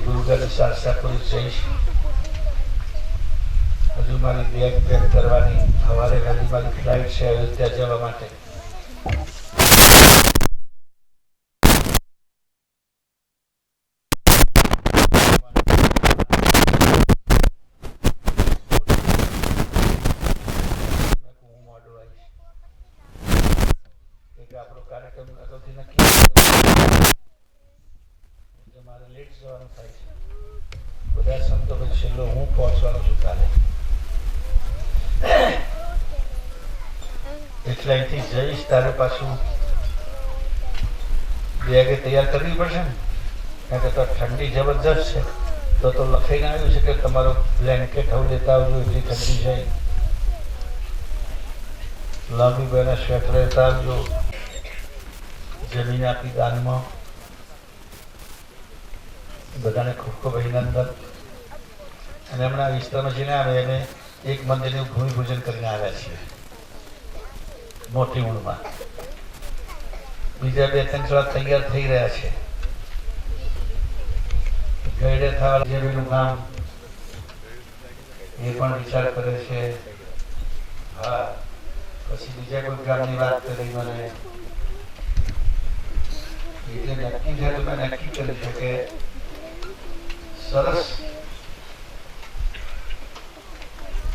ગુરુ ગાદી શાસ્ત્રાપુરી જઈશ. હજુ મારી બેગ પેક કરવાની, સવારે વહેલી મારી ફ્લાઇટ છે અયોધ્યા જવા માટે. આપણો કાર્યક્રમ અગાઉથી નક્કી મારે લેટ જવાનું થાય છે. બધા સંતો પછી છેલ્લો હું પહોંચવાનો છું કાલે. એટલે અહીંથી જઈશ તારે પાછું બેગે તૈયાર કરવી પડશે ને. કારણ કે તો ઠંડી જબરજસ્ત છે. તો લખાઈને આવ્યું છે કે તમારો બ્લેન્કેટ હવે લેતા આવજો, એટલી ઠંડી છે. લાંબી બહેના સ્વેટર લેતા આવજો. જમીન આપી દાનમાં. બધાને ખૂબ ખૂબ અભિનંદન. અને હમણાં વિસ્તારમાં જઈને આવે એને એક મંદિરનું ભૂમિપૂજન કરીને આવ્યા છીએ મોટી ઊંડમાં. બીજા 2-3 થોડા તૈયાર થઈ રહ્યા છે. ગયડે થવા જેવીનું કામ એ પણ વિચાર કરે છે. હા, પછી બીજા કોઈ ગામની વાત કરી મને એટલે નક્કી થાય તો મેં નક્કી કર્યું છે કે સરસ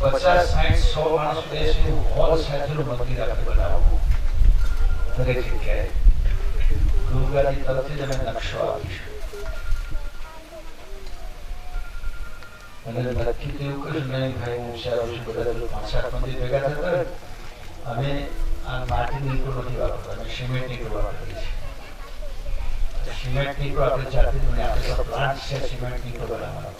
50-60-100 માણસ બેસે એવું હોલ સાથેનું મંદિર આપણે બનાવવું દરેક જગ્યાએ. ગુરુગાદી તરફથી જ અમે નકશો આપીશું. અને નક્કી તો એવું કર્યું નહીં ભાઈ, હું વિચારું છું બધા 5-7 મંદિર ભેગા થતા અમે આ માટીની ઈંટો નથી વાપરતા, અમે સિમેન્ટની ઈંટો વાપરીએ છીએ. સિમેન્ટની ઈંટો આપણે જાતે જ આપણે તો પ્લાન્ટ છે સિમેન્ટની ઈંટો બનાવવાનો.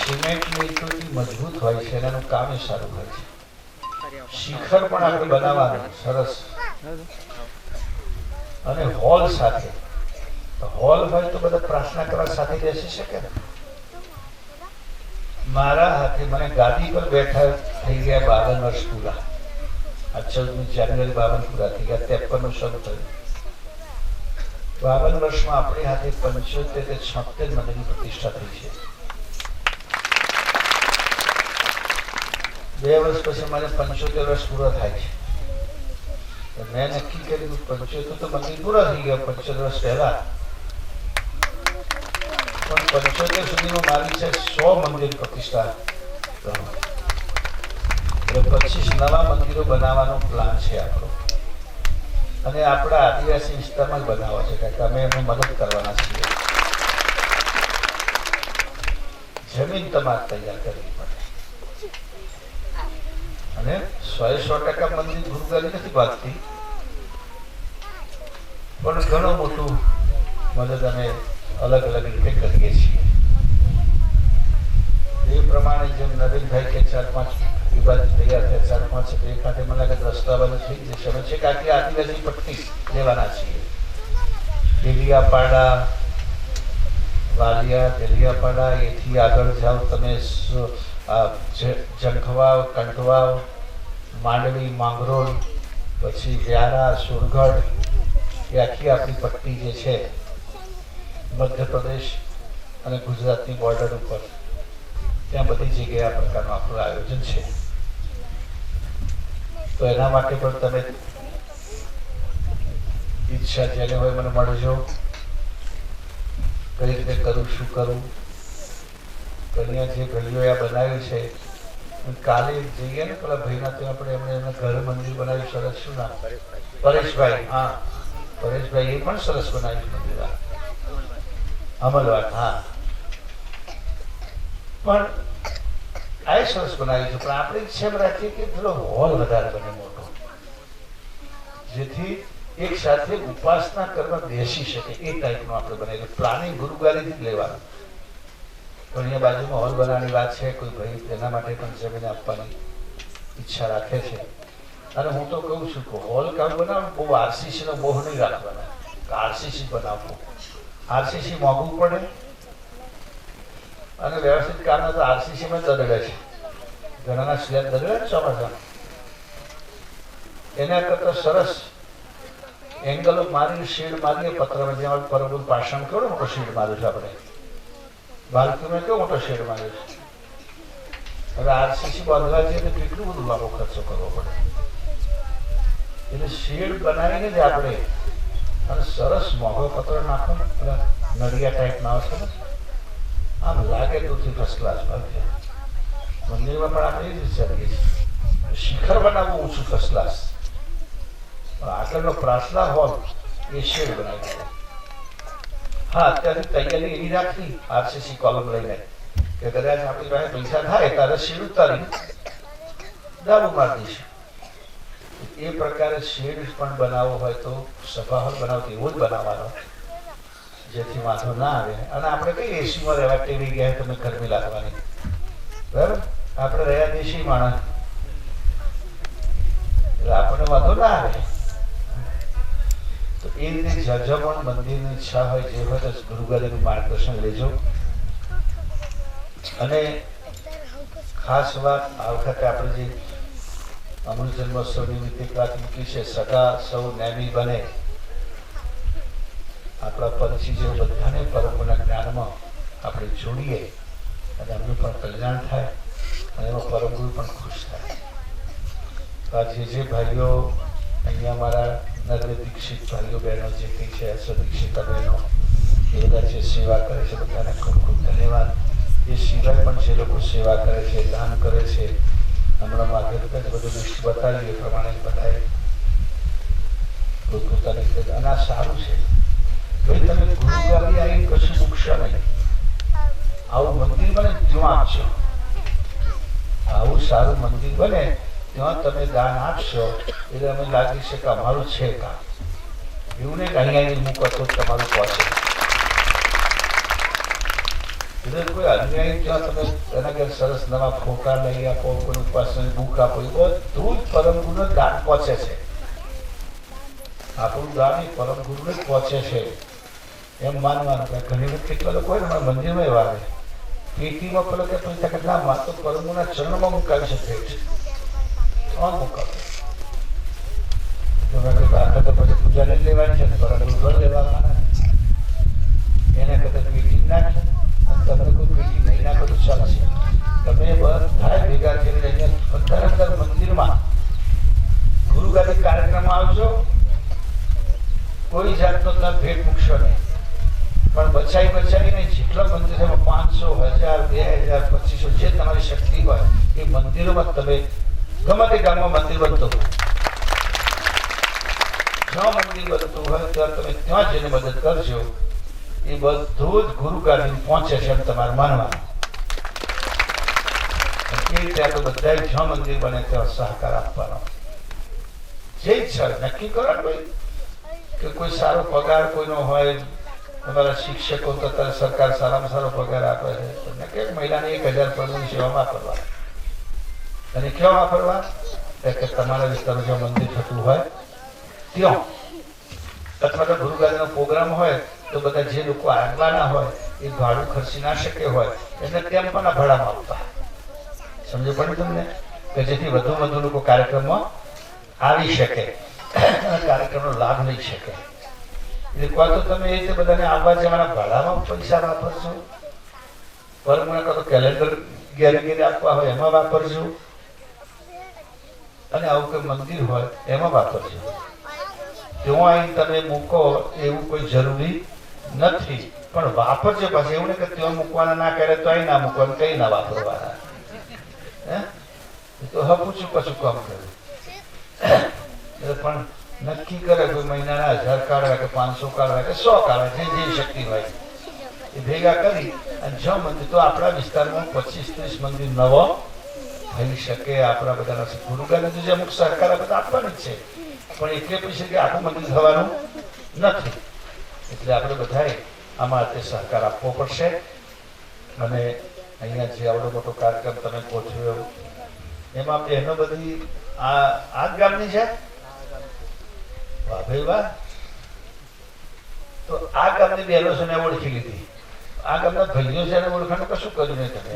સિમેન્ટની ઈંટોથી મજબૂત હોય છે, એનું કામ એ સારું હોય છે. શિખર પણ આપણે બનાવવાનું સરસ અને હોલ સાથે. હોલ હોય તો બધા પ્રાર્થના કરવા સાથે બેસી શકે ને. મારા હાથે મને ગાદી પર બેઠા થઈ ગયા 52 વર્ષ પૂરા. આ 14મી જાન્યુઆરી 52 પૂરા થઈ ગયા. 53નું શરૂ થયું. 52 વર્ષમાં આપણી હાથે 75-76 મંદિરની પ્રતિષ્ઠા થઈ છે. 2 વર્ષ પછી મને 75 વર્ષ પૂરા થાય છે. મેં નક્કી કર્યું 75 તો મંદિર પૂરા થઈ ગયા 75 વર્ષ પહેલા. પણ 75 સુધીમાં મારી છે 100 મંદિર પ્રતિષ્ઠા કરવું. એટલે 25 નવા મંદિરો બનાવવાનો પ્લાન છે આપણો. અને આપણા આદિવાસી વિસ્તારમાં જ બનાવવા છે, કારણ કે અમે એમને મદદ કરવાના છીએ. જમીન તમારે તૈયાર કરવી પડે. અને 100% મંદિર ગુરુગાદી નથી ભાગતી, પણ ઘણું મોટું મદદ અમે અલગ અલગ રીતે કરીએ છીએ. એ પ્રમાણે જેમ નવીનભાઈ કે 4-5 વિભાગ તૈયાર થયા, 4-5 એક ખાતે મને લાગે રસ્તાવાળું થઈ જશે. અમે છે કે આટલી આદિવાસી પટ્ટી લેવાના છીએ. ડેલિયાપાડા, વાલિયા, ડેલિયાપાડા, એથી આગળ જાઓ તમે જંખવાવ, કંઠવાવ, માંડવી, માંગરોળ, પછી વ્યારા, સુરગઢ, એ આખી આપણી પટ્ટી જે છે મધ્યપ્રદેશ અને ગુજરાતની બોર્ડર ઉપર, ત્યાં બધી જગ્યાએ આ પ્રકારનું આપણું આયોજન છે. તો એના માટે પણ તમે ઈચ્છા જેને હોય મને મળજો. કઈ રીતે કરું, શું કરું. કન્યા જે ભાઈઓએ આ બનાવ્યું છે, કાલે જઈએ ને પેલા ભાઈના ત્યાં આપણે એમને એમના ઘરે મંદિર બનાવ્યું સરસ. શું નામ? પરેશભાઈ. હા, પરેશભાઈ એ પણ સરસ બનાવ્યું મંદિર. અમલવાડ. હા, પણ આ સરસ બનાવ્યું છે. પણ આપણે ઈચ્છા રાખીએ કે પેલો હોલ વધારે બને મોટો, જેથી એક સાથે ઉપાસના કરવા બેસી શકે. એ ટાઈપનું આપણે બનાવ્યું. પ્લાનિંગ ગુરુગારીથી જ લેવાનું. પણ અહીંયા બાજુમાં હોલ બનાવવાની વાત છે. કોઈ ભાઈ એના માટે પણ જમીન આપવાની ઈચ્છા રાખે છે. અને હું તો કહું છું કે હોલ કામ બનાવો, બહુ આરસીસીનો મોહ નહીં રાખવાનો. આરસીસી બનાવવું, આરસીસી મોંઘું પડે અને વ્યવસ્થિત કામના તો આરસીસીમાં જ દગડે છે. ઘણાના સ્લેબ દગડે ને ચોમાસામાં. એના કરતા સરસ એંગલો મારી શેડ મારીએ પત્રમાં, જેમાં પરબુલ પાષાણ કેવડો મોટો શેડ માર્યો છે આપણે. બાલ્કનીમાં કેવો મોટો શેડ માર્યો છે. હવે આરસીસી બાંધવા જઈએ તો કેટલું બધું લાંબો ખર્ચો કરવો પડે. એટલે શેડ બનાવીને જ આપણે અને સરસ મોંઘો પત્ર નાખો, પેલા નડિયા ટાઈપ ના આવશે ને, આમ લાગે દૂરથી ફર્સ્ટ ક્લાસ ભાવે. મંદિરમાં પણ આપણે એ જ વિચારીએ છીએ શિખર બનાવવું ઊંચું ફર્સ્ટ ક્લાસ. પણ આગળનો પ્રાર્થના હોલ એ શેડ બનાવી દો. હા, અત્યારે તૈયારી એવી રાખવી આરસીસી કોલમ લઈને કે કદાચ આપણી પાસે પૈસા થાય ત્યારે શેડ ઉતારી દાબુ મારી દઈશું. એ પ્રકારે શેડ પણ બનાવવો હોય તો સભા હોલ બનાવતો એવો જ બનાવવાનો. જેથી વાંધો ના આવે. અને આપણે કઈ એસીમાં રહેવા ટેવી ગયા તમે ગરમી લાગવાની, બરાબર? આપણે રહ્યા દેશી માણસ એટલે આપણને વાંધો ના આવે. તો એ રીતે જ્યાં પણ મંદિરની ઈચ્છા હોય જે હોય તો ગુરુગાદીનું માર્ગદર્શન લેજો. અને ખાસ વાત આ વખતે આપણે જે અમૃત જન્મોત્સવ નિમિત્તે વાત મૂકી છે, સગા સૌ નેમી બને, આપણા પરિચિતો બધાને પરમના જ્ઞાનમાં આપણે જોડીએ અને એમનું પણ કલ્યાણ થાય અને એમાં પરમગુરુ પણ ખુશ થાય. જે ભાઈઓ અહીંયા મારા નર્વ દીક્ષિત ભાઈઓ બહેનો જે કંઈ છે, સ્વદીક્ષિત બહેનો એ બધા જે સેવા કરે છે બધાને ખૂબ ખૂબ ધન્યવાદ. એ સિવાય પણ જે લોકો સેવા કરે છે, દાન કરે છે, હમણાં માગે બધું લિસ્ટ બતાવ્યું એ પ્રમાણે બધાએ પોતપોતાની રીતે. અને આ સારું છે ભાઈ, તમે ગુરુગાદી આવી કશું મૂકશો નહીં. આવું મંદિર બને ત્યાં આપશો, આવું સારું મંદિર બને ત્યાં તમે દાન આપશો એટલે અમે લાગી છે કે અમારું છે કામ. એવું નહીં કે અહીંયા મૂકો તો તમારું પહોંચે. એટલે કોઈ અન્યાય ત્યાં તમે એના કે સરસ નવા ફોટા લઈ આપો, કોઈ ઉપાસની બુક આપો, એ બધું જ પરમગુરુને દાન પહોંચે છે. આપણું દાન એ પરમગુરુને જ પહોંચે છે એમ માનવાનું. ઘણી વખત કેટલા લોકો હોય ને અમારા મંદિરમાં એવા આવે, પેટીમાં પેલો કે પૈસા કેટલા માં તો પરમગુરુના ચરણમાં મુકાવી શકે છે. આખા તો પછી પૂજા નહીં લેવાની છે ને પરમગુરુ ઘર લેવાના. એના કરતા પેટી નાખે અને તમને કોઈ પેટી નહીં નાખો તો ચાલશે. તમે બધા ભેગા કરીને અહીંયા અંદર મંદિરમાં ગુરુગાદી કાર્યક્રમ આવજો. કોઈ જાતનો તમે ભેટ મૂકશો નહીં, પણ બચાવી નહીં. જેટલા મંદિર છે 500, 1000, 2000, 2500 જે તમારી શક્તિ હોય એ મંદિરોમાં તમે ગમે તે ગામમાં મંદિર બનતું હોય, જ્યાં મંદિર બનતું હોય ત્યાં તમે ત્યાં જઈને મદદ કરજો. એ બધું જ ગુરુગાદી પહોંચે છે એમ તમારે માનવાનું. એ રીતે આપણે બધા જ્યાં મંદિર બને ત્યાં સહકાર આપવાનો. જે ઈચ્છા નક્કી કરો ને ભાઈ કે કોઈ સારો પગાર કોઈનો હોય, તમારા શિક્ષકો તો અત્યારે સરકાર સારામાં સારો પગાર આપે છે, કે મહિલાને 1000 પ્રભુની સેવામાં વાપરવા. અને ક્યાં વાપરવા? કે તમારા વિસ્તારમાં જ્યાં મંદિર થતું હોય ત્યાં, અથવા તો ગુરુગાદીનો પ્રોગ્રામ હોય તો બધા જે લોકો આગવાના હોય એ ભાડું ખર્ચી ના શકે હોય એને ત્યાં પણ ભાડામાં આપવા. સમજ પડી તમને? કે જેથી વધુ લોકો કાર્યક્રમમાં આવી શકે, કાર્યક્રમનો લાભ લઈ શકે. એટલે તો તમે એ રીતે બધાને આવવા જવાના ભાડામાં પૈસા વાપરજો, પરમણા કાં તો કેલેન્ડર ઘેરે આપવા હોય એમાં વાપરજો, અને આવું કોઈ મંદિર હોય એમાં વાપરજો. ત્યાં આવીને તમે મૂકો એવું કોઈ જરૂરી નથી, પણ વાપરજો. પાછું એવું નહીં કે ત્યાં મૂકવાના ના કરે તો અહીં ના મૂકવાનું, કઈ ના વાપરવાના. તો પૂછું પાછું કામ કર્યું પણ નક્કી કરે કોઈ મહિનાના 1000 કાઢવા કે 500 કાઢવા કે 100 કાઢવા, જે શક્તિ હોય એ ભેગા કરી અને જો મંદિર તો આપણા વિસ્તારમાં 25-30 મંદિર નવો થઈ શકે. આપણા બધાના ગુરુગાદી જે અમુક સરકાર બધા આપવાની જ છે, પણ એટલે પછી કે આખું મંદિર થવાનું નથી. એટલે આપણે બધાએ આમાં તે સહકાર આપવો પડશે. અને અહીંયા જે આવડો મોટો કાર્યક્રમ તમે ગોઠવ્યો એમાં બહેનો બધી આ જ ગામની છે. વાહ ભાઈ વાહ. તો આ ગામની બહેનો છે ને ઓળખી લીધી, આ ગામના ભાઈઓ છે ને ઓળખાનું કશું કર્યું નહીં તમે.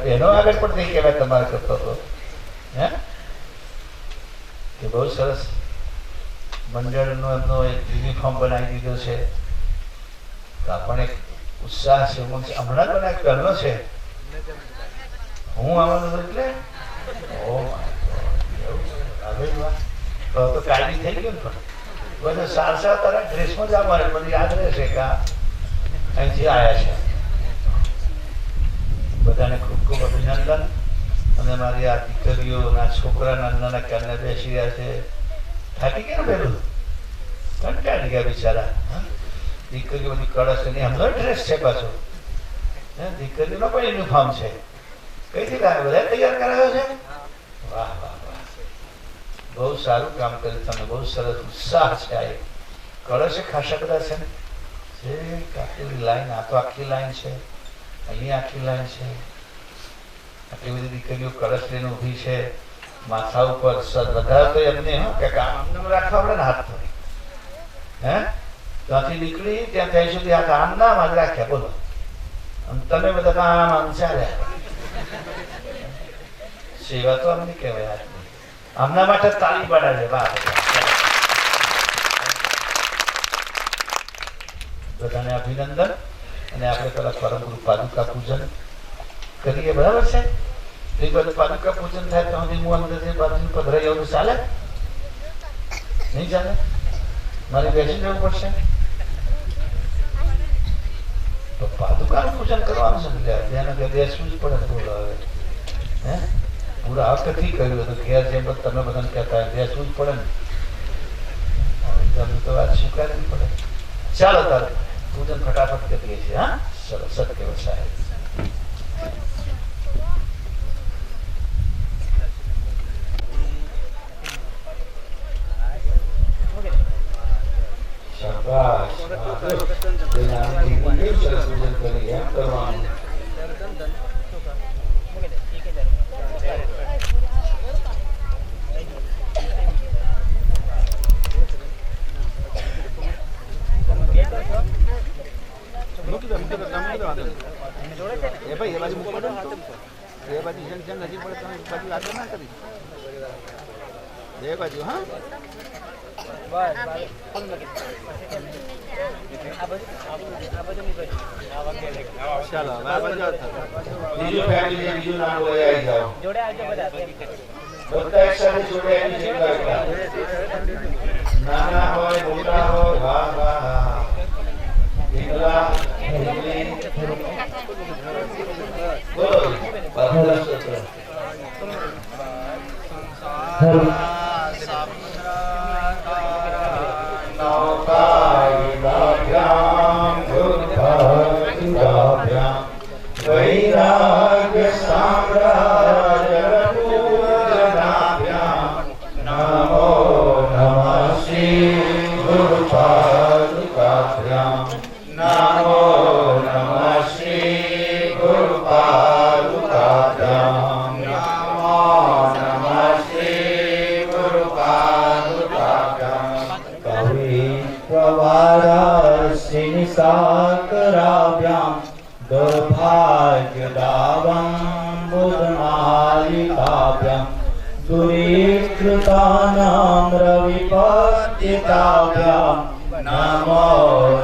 બહેનો આગળ પણ નહીં કહેવાય તમારે કરતો હતો. કે બહુ સરસ મંડળનો એમનો એક યુનિફોર્મ બનાવી દીધો છે. તો પણ એક ઉત્સાહ છે, ઉમંગ છે. હમણાં પણ એક પહેલો છે હું આવવાનું એટલે તો કાયદી થઈ ગયું ને. પણ બધું સારા તારા ડ્રેસમાં જ આવવાને મને યાદ રહેશે કે અહીંથી આવ્યા છે. બધાને ખૂબ ખૂબ અભિનંદન. અને મારી આ દીકરીઓના છોકરા નાના ક્યારને બેસી રહ્યા છે. થાકી ગયા પેલું કંટાળી ગયા બિચારા. દીકરીઓની કળશ એની હમણાં ડ્રેસ છે પાછો. દીકરીઓનો પણ યુનિફોર્મ છે. કઈથી લાવે? બધા તૈયાર કરાવ્યો છે. વાહ વાહ વાહ, બહુ સારું કામ કર્યું તમે. બહુ સરસ ઉત્સાહ છે. આ કળશ ખાસા બધા છે ને, આખી લાઈન, આ તો આખી લાઈન છે, અહીંયા આખી લાઈન છે, આટલી બધી દીકરીઓ કળશ લઈને ઊભી છે, માથા ઉપર બધા તો એમને કે આમને રાખવા પડે ને હાથ તો, હે ત્યાંથી નીકળી ત્યાં સુધી હાથ આમ ના આમ જ રાખ્યા, બોલો. તમે બધા આમ આમ ચાલ્યા. સેવા તો આમ નહીં કહેવાય, હાથની આમના માટે તાળી પાડાવે. વાહ, બધાને અભિનંદન. અને આપણે પેલા પરમ ગુરુ પાદુકા પૂજન કરીએ, બરાબર છે? એ બધું પાદુકા પૂજન થાય તો હું અંદરથી બાજુ પધરાઈ આવું, ચાલે? નહીં ચાલે? મારે બેસી જવું પડશે. તો પાદુકાનું પૂજન કરવાનું સમજ્યા, ત્યાં બેસવું જ પડે. બોલો હવે, હે પૂરા હકથી કહ્યું હતું, ઘેર જેમ તમે બધાને કહેતા બેસવું જ પડે ને, તમે તો વાત સ્વીકારવી પડે. ચાલો તારે પૂજન ફટાફટ કરીએ છીએ. હા, ચલો, સત્ય સાહેબ. શાબાશ. પૂજન કરી એમ કરવાનું. એ ભાઈ એ બાજુ મૂકો, એ બાજુ જેમ જેમ નજીક પડે તમે બાજુ આગળ ના કરી, બે બાજુ. હા, ચાલો હવે આ બાજુ બીજું ફેમિલી બીજું નામ લઈ આવી જાઓ. જોડે આવજો બધા એક સાથે જોડે આવી જગ્યા. નાના હોય મોટા હોય, વાહ વાહ. દીકરા બોલો બધા સત્ર વૈરાગ્ય સામ્રાજ્ય નમો નમઃ શ્રી ગુરુ પાદુકાભ્યામ. નમો નમઃ શ્રી ગુરુ પાદુકાભ્યામ. નમો નમઃ શ્રી ગુરુ પાદુકાભ્યામ. કવિ પ્રવારસિની સાકરાભ્યામ દુર્ભાગ્યદાવં બુધમાલિકાભ્યામ दुरीकृतानां रविपत्तिताभ्यां नमो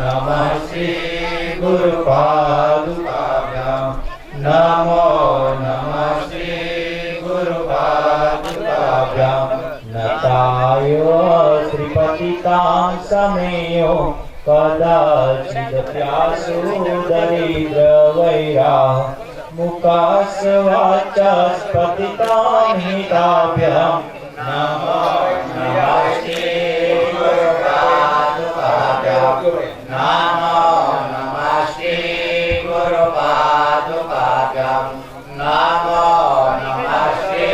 नमः श्री गुरुपादुकाभ्यां नमो नमः श्री गुरुपादुकाभ्यां नतायो श्रीपतितां समेयो कदाचिदप्यासु दरिद्रवैरा मुकास्वाचस्पतितां हिताभ्यां नमो नमः श्री गुरुपादुकाभ्यां नमो नमः श्री गुरुपादुकाभ्यां नमो नमः श्री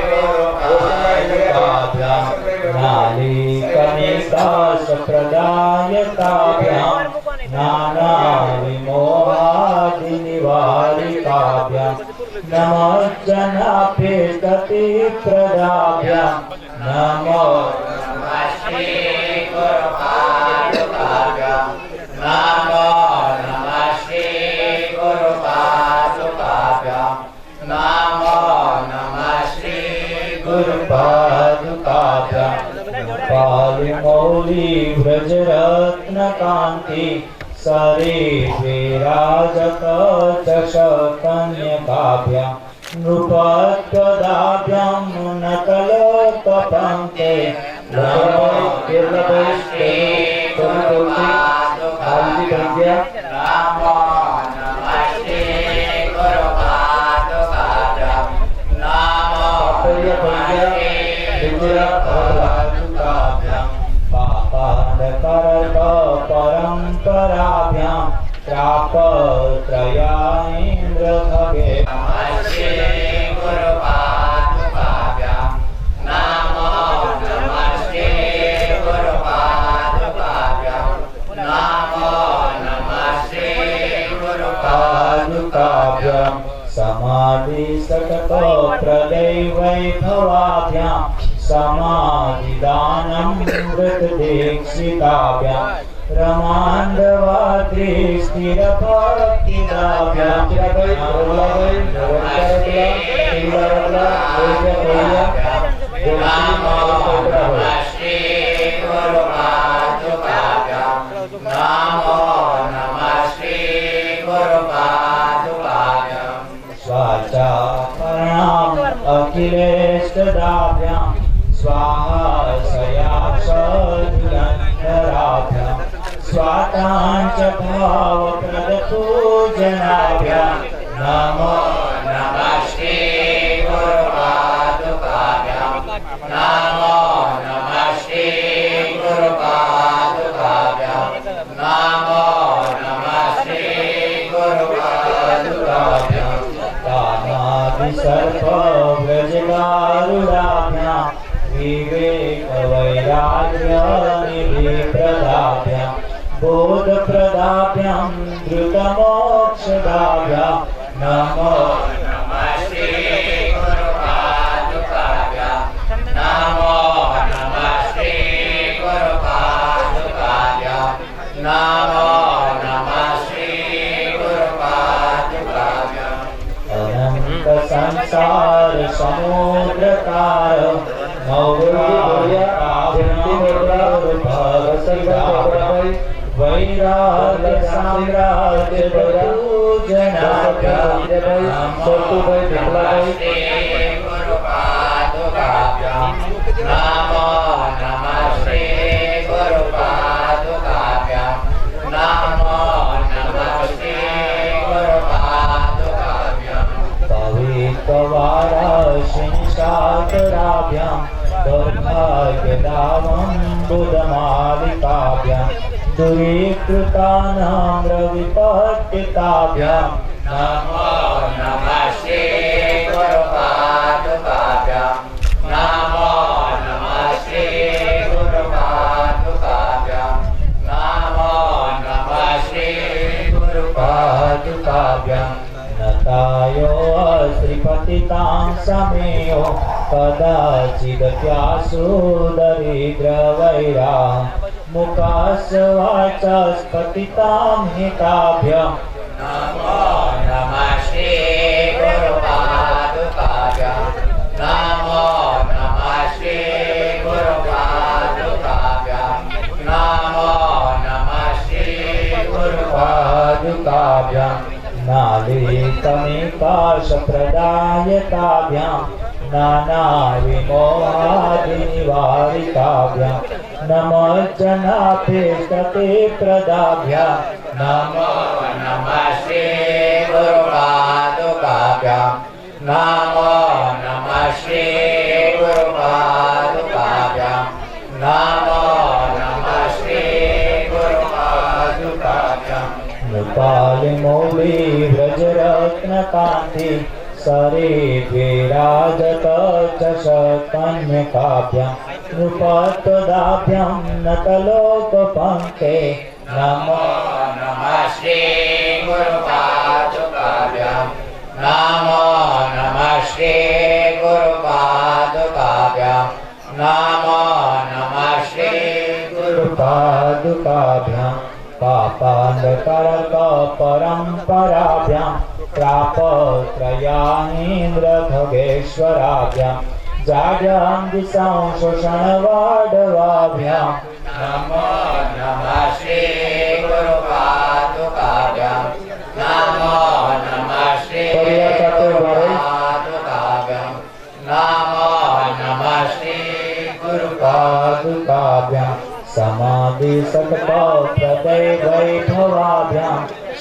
गुरुपादुकाभ्यां नालिकनिकाशप्रदायकाभ्यां नानाविमोहादिनिवारिकाभ्यां नमोज्जनाभ्यस्ततिप्रदाभ्यां नमो नमः श्री गुरुपादुकाभ्यां नमो नमः श्री गुरुपादुकाभ्यां नमो नमः श्री गुरुपादुकाभ्यां पालिमौली व्रजरत्नकान्ति सरे विराजकचषकन्यकाभ्यां नृपत्पदाभ्यां नकलकपङ्के नमोऽस्ते नमो नमः श्री गुरुपादुकाभ्यां नमो नमः श्री गुरुपादुकाभ्यां परम्पराभ्यां त्रापत्रयान्द्रभगे नमः श्री गुरुपादुकाभ्यां समाधि सकतो प्रदय वैभवाभ्यां समाधिदानं मृतदीक्षिताभ्यां रमान्दवाद्रि स्थिरभक्तिदाभ्यां नमो नमः श्री गुरुपादुकाभ्यां नमो नमः श्री गुरुपादुकाभ्यां स्वाचापरणाम् अखिलेष्टदाभ्यां स्वाहा सयाक्षराभ्यां स्वाताञ्च भावप्रदपूजनाभ्यां नमो नमः श्री गुरुपादुकाभ्यां नमो नमः श्री गुरुपादुकाभ्यां नमो नमः श्री गुरुपादुकाभ्यां कामादिसर्पव्रजगारुडाभ्यां विवेकवैराग्यनिधिप्रदाभ्यां बोधप्रदाभ्यां धृतमोक्षदाभ्यां नमो नमः श्री गुरुपादुकाभ्यां नमो नमः श्री गुरुपादुकाभ्यां नमो नमः श्री गुरुपादुकाभ्यां अनंत संसार समुद्रकार वैराग्य साम्राज्य जनाभ्यां नमो नमः श्री गुरुपादुकाभ्यां नमो नमः श्री गुरुपादुकाभ्यां पवित्रवाराशिंसाकराभ्यां दुर्भाग्यदावं बुधमालिकाभ्यां दुरीकृतानां रविपतिताभ्यां नमो नमः श्री गुरुपादुकाभ्यां नमो नमः श्री गुरुपादुकाभ्यां नमो नमः श्री गुरुपादुकाभ्यां नतायो श्रीपतितां समेयो कदाचिदत्यासु दरिद्रवैरा मुखास्वाचस्पतितां हिताभ्यां नमो नमः श्री गुरुपादुकाभ्यां नमो नमः श्री गुरुपादुकाभ्यां नमो नमः श्री गुरुपादुकाभ्यां नालीकमिकाशप्रदायकाभ्यां नानाविमोहादिनिवारिकाभ्यां नमज्जनाभीष्टते प्रदाभ्यां नमो नमः श्री गुरुपादुकाभ्यां नमो नमः श्री गुरुपादुकाभ्यां नमो नमः श्री गुरुपादुकाभ्यां नृपालिमौली व्रजरत्नकान्ति सरेद्विराजत चषकन्यकाभ्यां नृपत्वदाभ्यां नतलोकपङ्के नमो नमः श्री गुरुपादुकाभ्यां नमो नमः श्री गुरुपादुकाभ्यां नमो नमः श्री गुरुपादुकाभ्यां पापान्धकरकपरम्पराभ्यां प्रापत्रयानीन्द्रखगेश्वराभ्यां जाड्यां दिशां शोषणवाडवाभ्यां नमो नमः श्री गुरुपादुकाभ्यां नमो नमः श्री गुरुपादुकाभ्यां नमो नमः श्री गुरुपादुकाभ्यां समाधि सकपप्रदय वैभवाभ्यां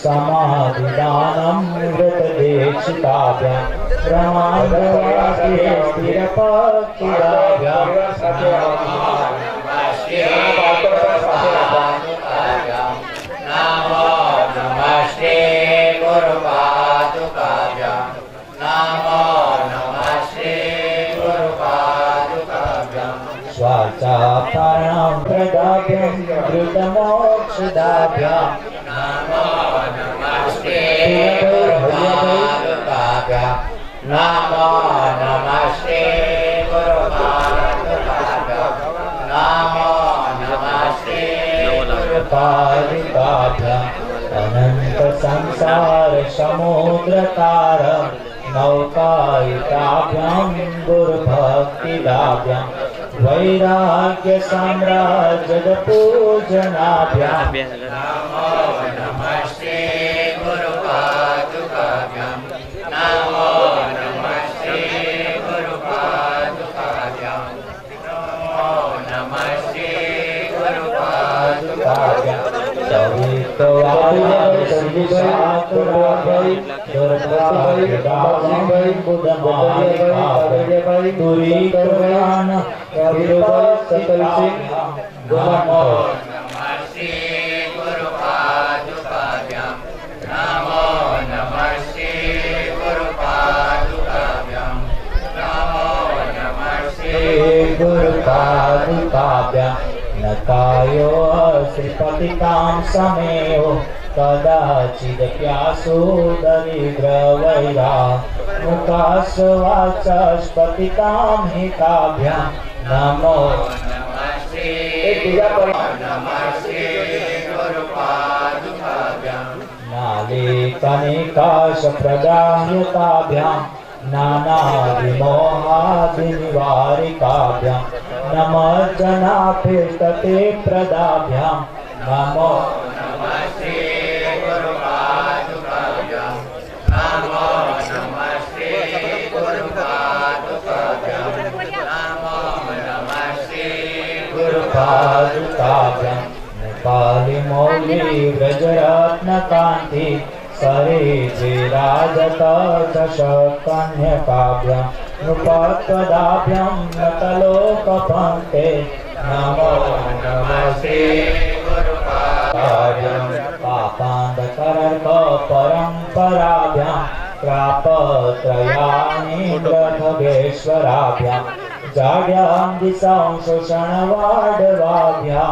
समाधिदानं मृतदीक्षिताभ्यां रमान्दवाद्रि स्थिरपक्तिदाभ्यां नमो नमः श्री गुरुपादुकाभ्यां नमो नमः श्री गुरुपादुकाभ्यां नमो नमः श्री गुरुपादुकाभ्यां स्वाचापरणां प्रदाभ्यां धृतमोक्षदाभ्यां नमो नमः श्री गुरुपादुकाभ्यां गुरुपादुकाभ्यां नमो नमस्ते गुरुपादुकाभ्यां नमो नमस्ते गुरुपादुकाभ्यां अनंत संसार समुद्रकार नौकायुताभ्यां गुरुभक्तिदाभ्यां वैराग्य साम्राज्य पूजनाभ्यां नमो नमस्ते गुरुपादुकाभ्यां नमो नमस्ते गुरुपादुकाभ्यां नमो नमस्ते गुरुपादुकाभ्यां गुरुपादुकाभ्यां नकायो श्रीपतितां समेयो कदाचिदप्यासो दरिद्रवैरा मुकाश्वाचस्पतितां हिताभ्यां नमो नमस्ते गुरुपादुकाभ्यां नालेकनिकाशप्रदायताभ्यां नानाविमोहादिनिवारिकाभ्यां नमः जनाभिष्टते प्रदाभ्यां नमो नमस्ते गुरुपादुकाभ्यां नमो नमस्ते गुरुपादुकाभ्यां नमो नमस्ते गुरुपादुकाभ्यां नेपालिमौली व्रजरत्नकान्ति सरे विराजत दशकन्यकाभ्यां नृपत्वदाभ्यां नतलोकपङ्क्ते नमो नमस्ते गुरुपादुकाभ्यां पापान्धकर्कपरम्पराभ्यां प्रापत्रयानीन्द्रखगेश्वराभ्यां जाड्यां दिशां शोषणवाडवाभ्यां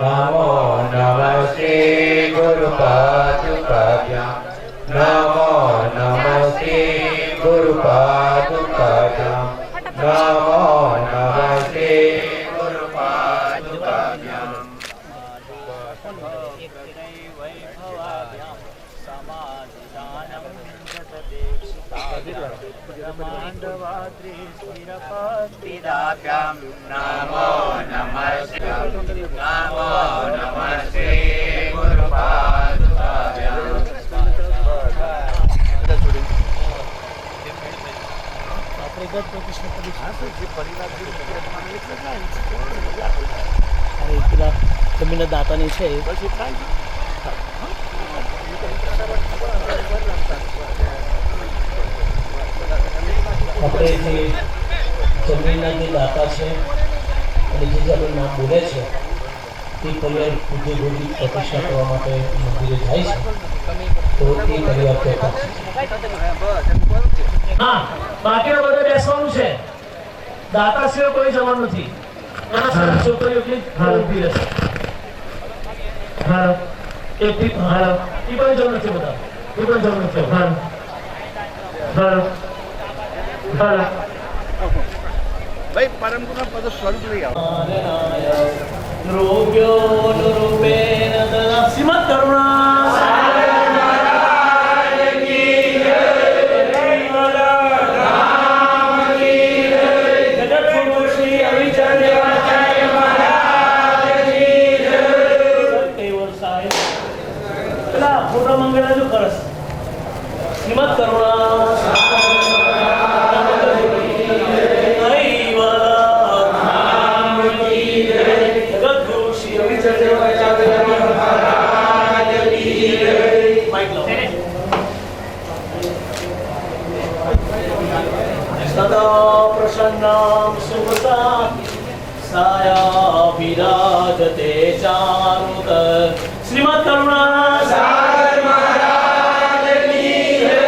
नमो नमस्ते गुरुपादुकाभ्यां नमो नमस्ते गुरुपादुकाभ्यां नमो नमस्ते गुरुपादुकाभ्यां भक्तिदाभ्यां नमो नमस्ते नमो नमस्ते गुरुपादुकाभ्यां અરે પેલા જમીનના દાતાની છે આપણે જે જમીનના જે દાતા છે અને જે આપણે નામ બોલે છે તે પરિવાર પૂજ્ય ગોળી પ્રતિષ્ઠા કરવા માટે મંદિરે જાય છે તો એ પરિવાર કહેતા છે હા બાકીના બધા બેસવાનું છે દાતા સિવાય કોઈ જવાનું નથી એના છોકરીઓ એટલી ઊભી રહેશે હા એકથી હા એ પણ જરૂર નથી બધા એ પણ જરૂર નથી હા હા હા ભાઈ પરમ ગુરુના પદ સ્વરૂપ લઈ આવો રૂપ્યોનુરૂપેણ દદા શ્રીમદ કરુણા શ્રીમદ કરુણા જગતગુરુ શ્રી અવિચલ સદા પ્રસન્નામ સુમતા સાયા વિરાજતે ચારુત શ્રીમદ કરુણા સાગર મહારાજ કી જય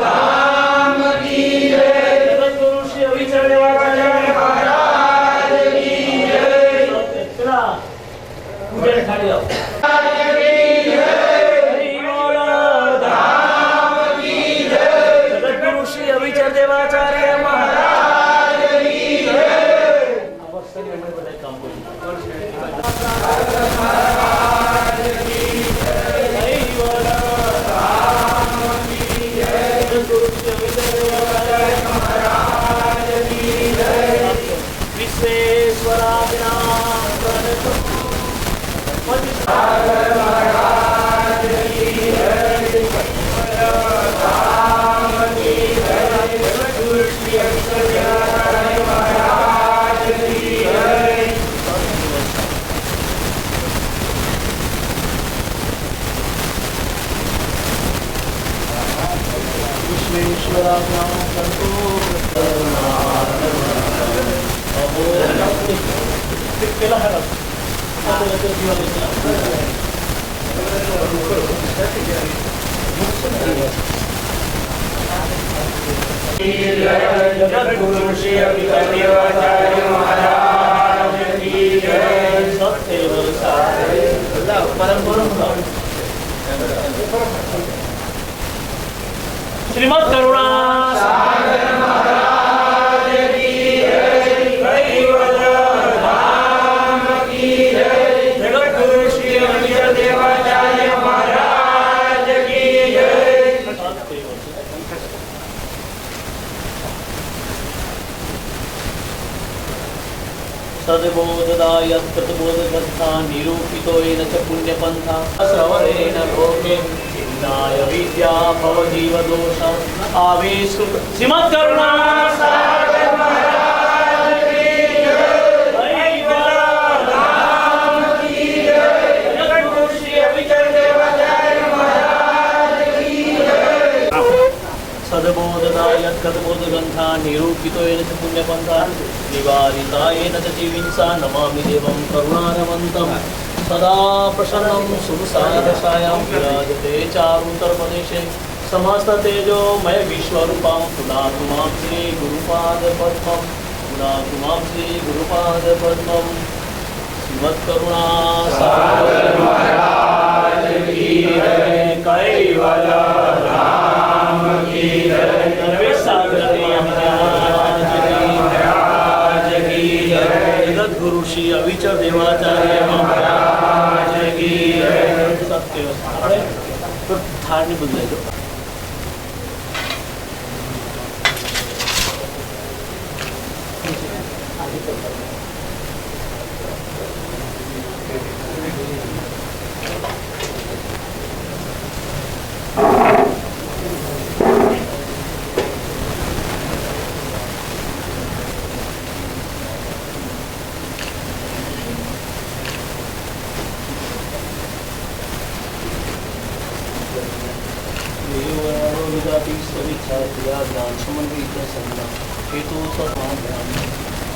ધામ કી જય જગતગુરુ શ્રી અવિચલ મહારાજ કી જય ચલા ઉભે ખાલી આવો કી જય ધામ કી विश्वेश्वराभ्यां संतो केला है जगद्गुरु श्री अभिदेवाचार्य महाराज की जय। श्रीमद् करुणा सागर महाराज की जय। कैवल धाम की जय। जगद्गुरु श्री अभिदेवाचार्य महाराज की जय। सद्बोधदाय कृतबोधकथा निरूपितो येन च पुण्यपन्था श्रवणेन लोके चिन्ताय विद्या भवजीवदोष आवेशु श्रीमत्करुणा सागर महाराज की जय। कैवल धाम की जय। जगद्गुरु श्री अभिदेवाचार्य महाराज की जय। सद्बोधदाय कृतबोधग्रन्था निरूपितो येन च पुण्यपन्था निवारितायेन च जीविंसा नमामि देवं करुणारवन्तं सदा प्रसन्नं सुरसारसायां विराजते चारुतरप्रदेशे समस्ततेजोमय विश्वरूपां पुनातु मां श्रीगुरुपादपद्मं पुनातु मां श्रीगुरुपादपद्मं श्रीमत्करुणा सागर महाराज की जय। कैवल धाम की जय। जगद्गुरु श्री अविचल देवाचार्य महाराज की जय। सत्य तो धारणी बदलायचो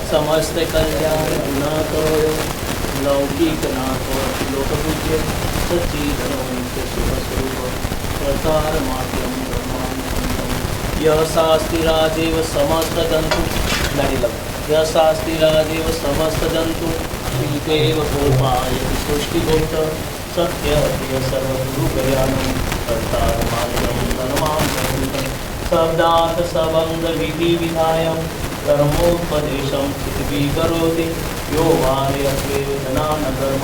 समस्त कल्याण गुणातो लौकिक नाथो लोकपूज्य सच्चिदानंद शिवस्वरूप प्रसार माध्यम ब्रह्मानंदम यह शास्त्री राजेव समस्त जंतु लड़िलम यह शास्त्री राजेव समस्त जंतु विदेव गोपाय सृष्टिगोप्त सत्य सर्वगुरु ज्ञानम प्रसार माध्यम धर्मांतम शब्दार्थ सबंध विधि विधायम कर्मोपदेशं पृथ्वी करोति यो वार्यत्वेदनान कर्म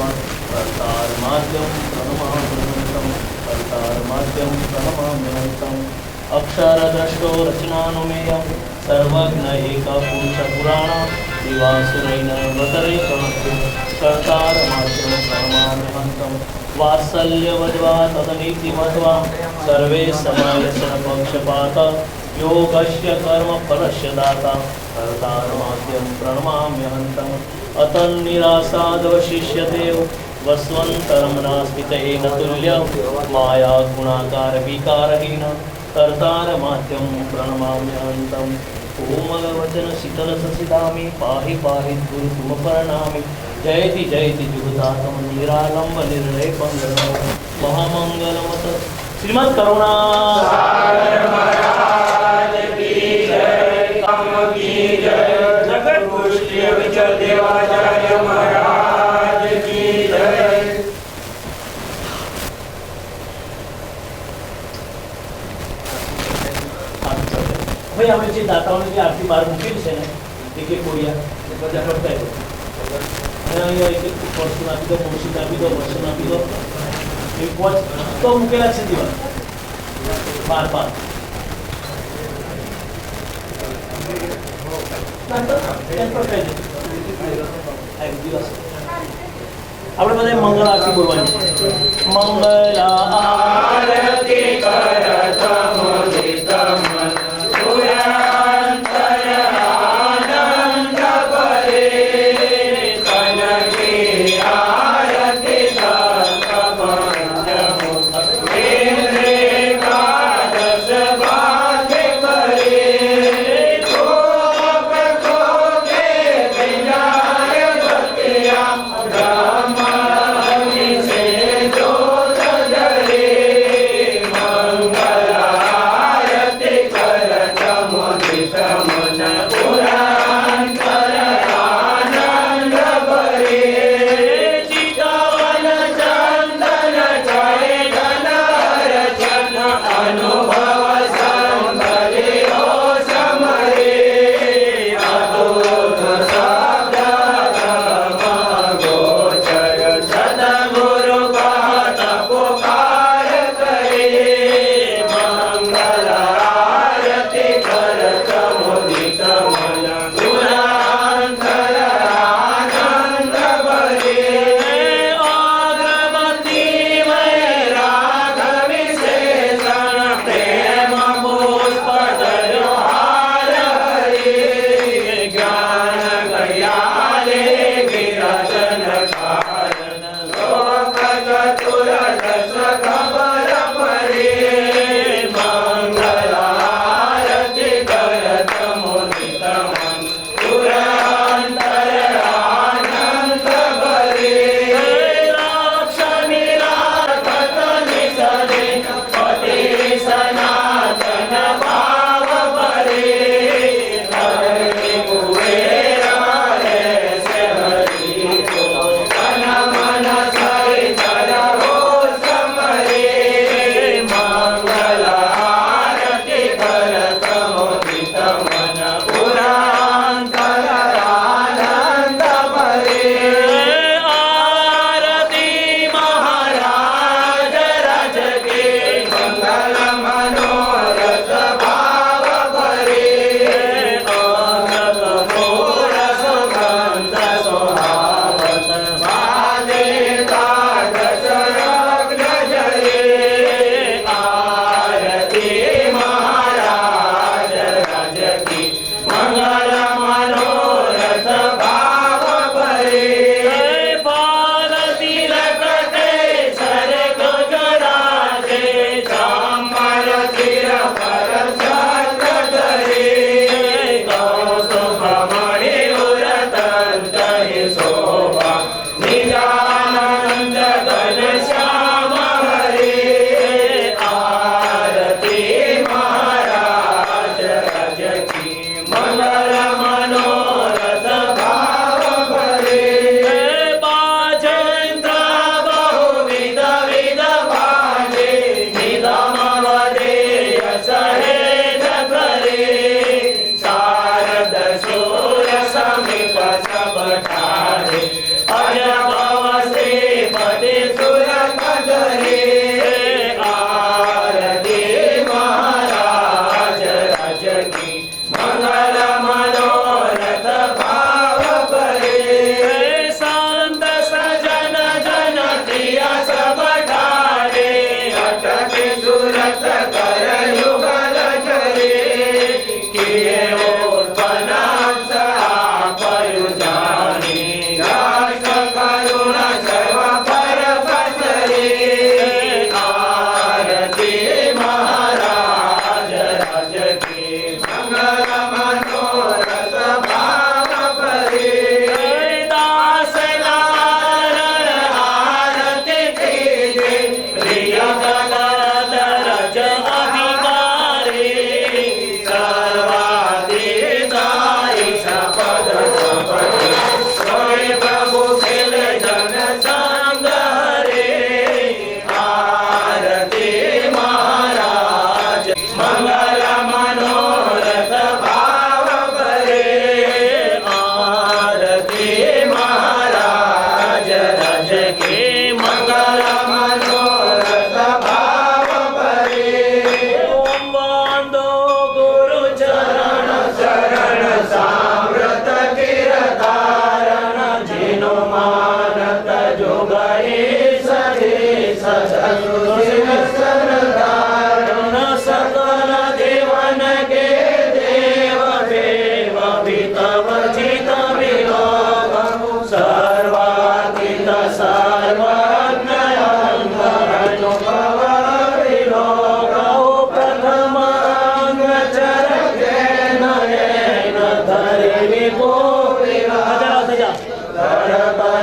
कर्तार माध्यम प्रणमाम्यहंतं कर्तार माध्यम प्रणमाम्यहंतं अक्षरद्रष्टो रचनानुमेयं सर्वज्ञ एक पुरुष पुराण दिवासुरैन वतरेकमस्य कर्तार माध्यम प्रणमाम्यहंतं वात्सल्यवद्वा तदनीतिमत्वा सर्वे समायसन पक्षपात योगस्य कर्म फलस्य दाता कर्तार माध्यम प्रणमाम्यहंतं अतन्निरासादवशिष्यते वस्वन्तरं नास्ति तेन तुल्यं माया गुणाकार विकारहीन कर्तार माध्यम प्रणमाम्यहंतं कोमलवचन शीतलससिदामि पाहि पाहि गुरु तुम प्रणामि जयति जयति जुगतातम निरालंब निर्लेपं महामंगलमत श्रीमद् करुणा सागर महाराज की जय। काम की जय। जगद्गुरु श्री अविचल देवाचार्य महाराज की जय। भाई हमें જે દાતાઓની જે આરતી બહાર મૂકેલી છે ને એક એક કોડિયા બધા કરતા અને અહીંયા એક એક વર્ષનું આપી દો મુર્શીદ આપી દો વર્ષનું આપી દો એક વોચ તો મૂકેલા છે દીવા બાર બાર આપણે બધા મંગળ આરતી બોલવાની મંગળ આરતી કરતમ દિતમ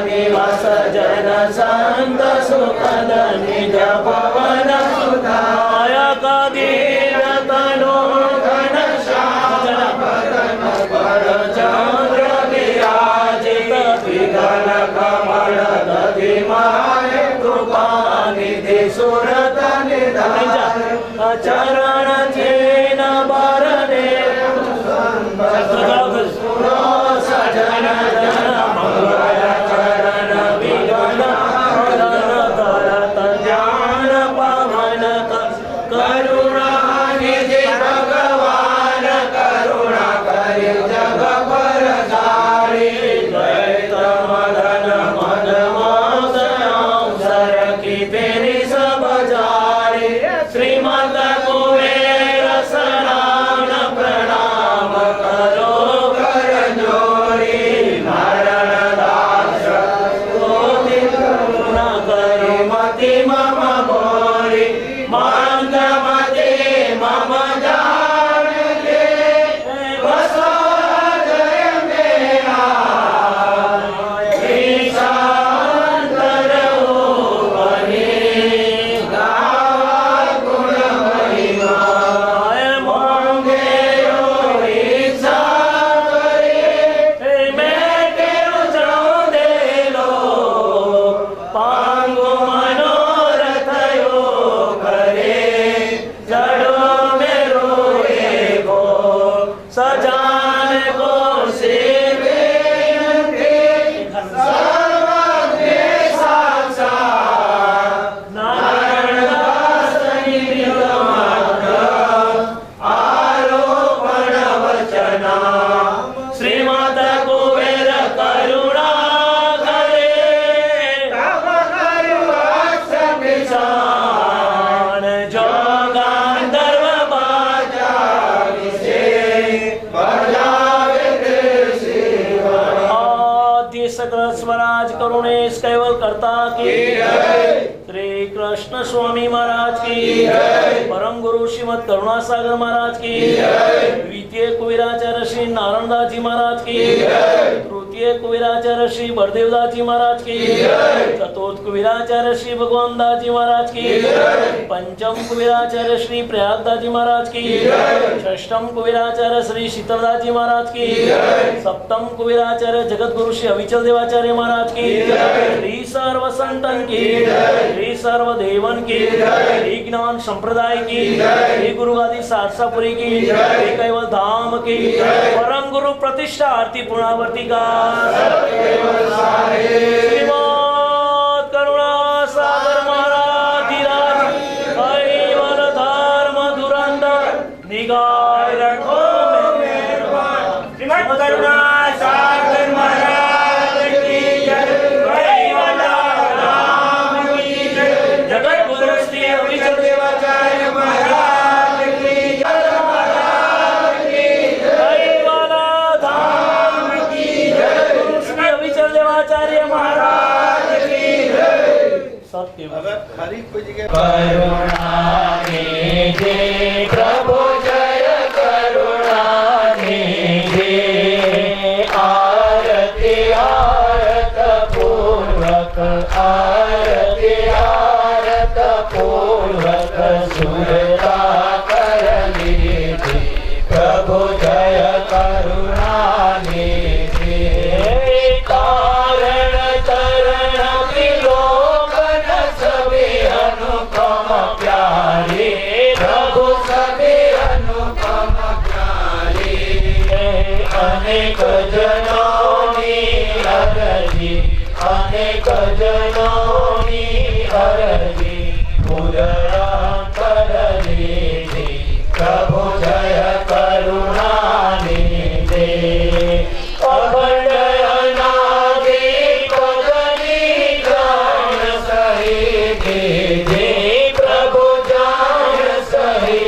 निवास जन संत सुखद निज पवन सुधायक दीन तनो घन श्याम पर चंद्र विराजित विघन कमल दधि माय कृपा निधि सुरत निधान चरण चेन बरने सजन जन मंगल चरण विघन करत ज्ञान पवन करुणा निधि भगवान करुणा करि जग पर जारी दैत मदन मद अवसर की तेरी सब जारी श्रीमद कुबेर सनान प्रणाम करो कर जोरी नारायण दास कोटि करुणा करि मति मम भोरी मंद मति मम जान ले बसो हृदय मेरा ईशांतर उपनि गावा गुण महिमा मांगे ईशा करे मैं तेरु चढ़ो दे लो पांगु मनोरथ यो करे जड़ो मेरो एगो सजान को सेवे सर्वज्ञ साक्षात नारायण दास निमित्त मात्र आरोपण वचना श्रीमद कुबेर करुणा करे तब करुणाक्ष विशान जोगांधर्व बाजा विषे बजावे आदि सकल स्वराज करुणेश कैवल करता की श्री कृष्ण स्वामी महाराज की परम गुरु श्रीमद करुणासागर महाराज की द्वितीय कुबेराचार्य श्री नारायणदास जी महाराज की तृतीय कुबेराचार्य श्री बलदेवदास जी महाराज की चतुर्थ कुबेराचार्य श्री भगवान दास जी महाराज की पंचम कुबेराचार्य श्री प्रयागदास जी महाराज की षष्ठम कुबेराचार्य श्री शीतलदास जी महाराज की सप्तम कुबेराचार्य जगत गुरु श्री अविचल देवाचार्य महाराज की श्री सर्व संतन की श्री सर्व देवन की श्री ज्ञान संप्रदाय की श्री गुरु आदि सारसापुरी की श्री कैवल धाम की परम गुरु प्रतिष्ठा आरती पूर्णावर्ती का श्रीमद करुणा सागर महाराज धीराज कैवल धर्म धुरंधर निगाह रखो मेहरबान श्रीमद करुणा सागर महाराज की जय कैवल धाम की जय जगत गुरु श्री अविचल देवाचार्य महाराज की जय महाराज की कैवल धाम की जय श्री अविचल देवाचार्य महाराज की सत्य खरी कोई जगह करुणा निधि प्रभु जय करुणा निधि आरती आरत पूर्वक आरती आरत पूर्वक सुरता कर लीधि प्रभु जय करुणा निधि कारण चरण विलोकन सभी अनुपम प्यारे प्रभु सभी अनुपम प्यारे अनेक जनोनी अरजी अनेक जनोनी अरजी पुरंतर लीधि प्रभु जय करुणा निधि अखंड अनादि पदनी जान सही दे प्रभु जान सही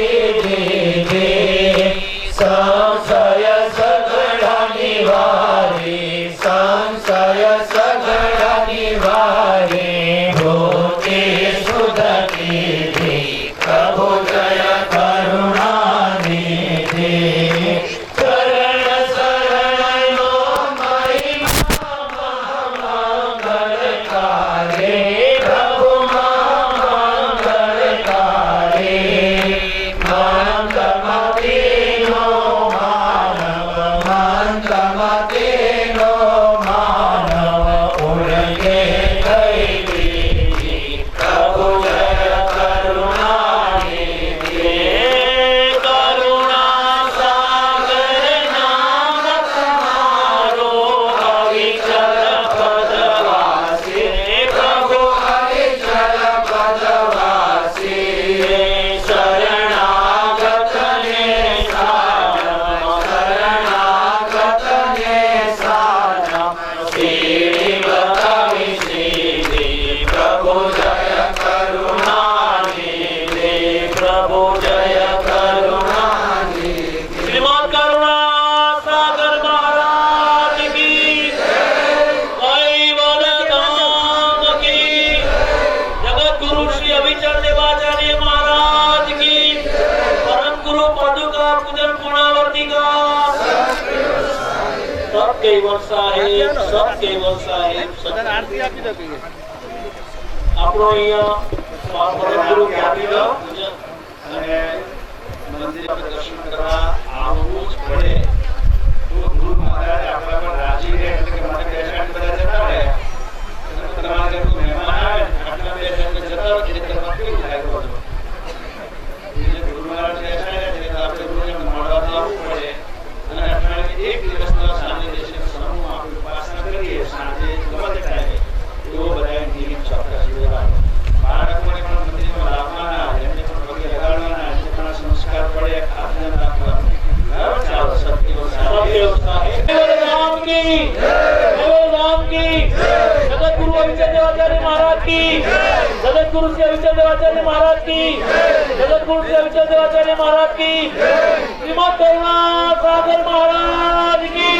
दे संशय सगड़ा निवारी संशय सगड़ा निवारी होते सुधती प्रभु जय करुणा निधि સત્યવંત સાહેબ, સત્યવંત સાહેબ, આરતી આપી દો કહીએ. આપણો અહીંયા પરમગુરુ આપી દો અને મંદિર દર્શન કરવા આવવું જ પડે. તો ગુરુ મહારાજ આપણા પર રાજી રહે એટલે કે મને બેસાડ બધા જતા રહે. તમારા ઘરે કોઈ મહેમાન આવે આટલા બેસાડ જતા રહો એટલે તમારે કેવું થાય બધું. ગુરુ મહારાજ બેસાડ્યા છે તો આપણે ગુરુને મળવા જવું પડે. અને અઠવાડિયે એક દિવસનો સાંજે બેસીને સમૂહ આપણે ઉપાસના કરીએ સાંજે ગમે તે ટાઈમે એવો બધા નિયમ ચોક્કસ લેવાનો. બાળકોને પણ મંદિરમાં લાવવાના, એમને પણ પગે લગાડવાના, એમને પણ સંસ્કાર પડે આ ધ્યાન રાખવાનું. બરાબર? ચાલો સત્યવંત સાહેબ. राम की राम की जगत गुरु अविचल देवाचार्य महाराज की जगत गुरु श्री अविचल देवाचार्य महाराज की जगत गुरु श्री अविचल देवाचार्य महाराज की श्रीमद करुणा सागर महाराज की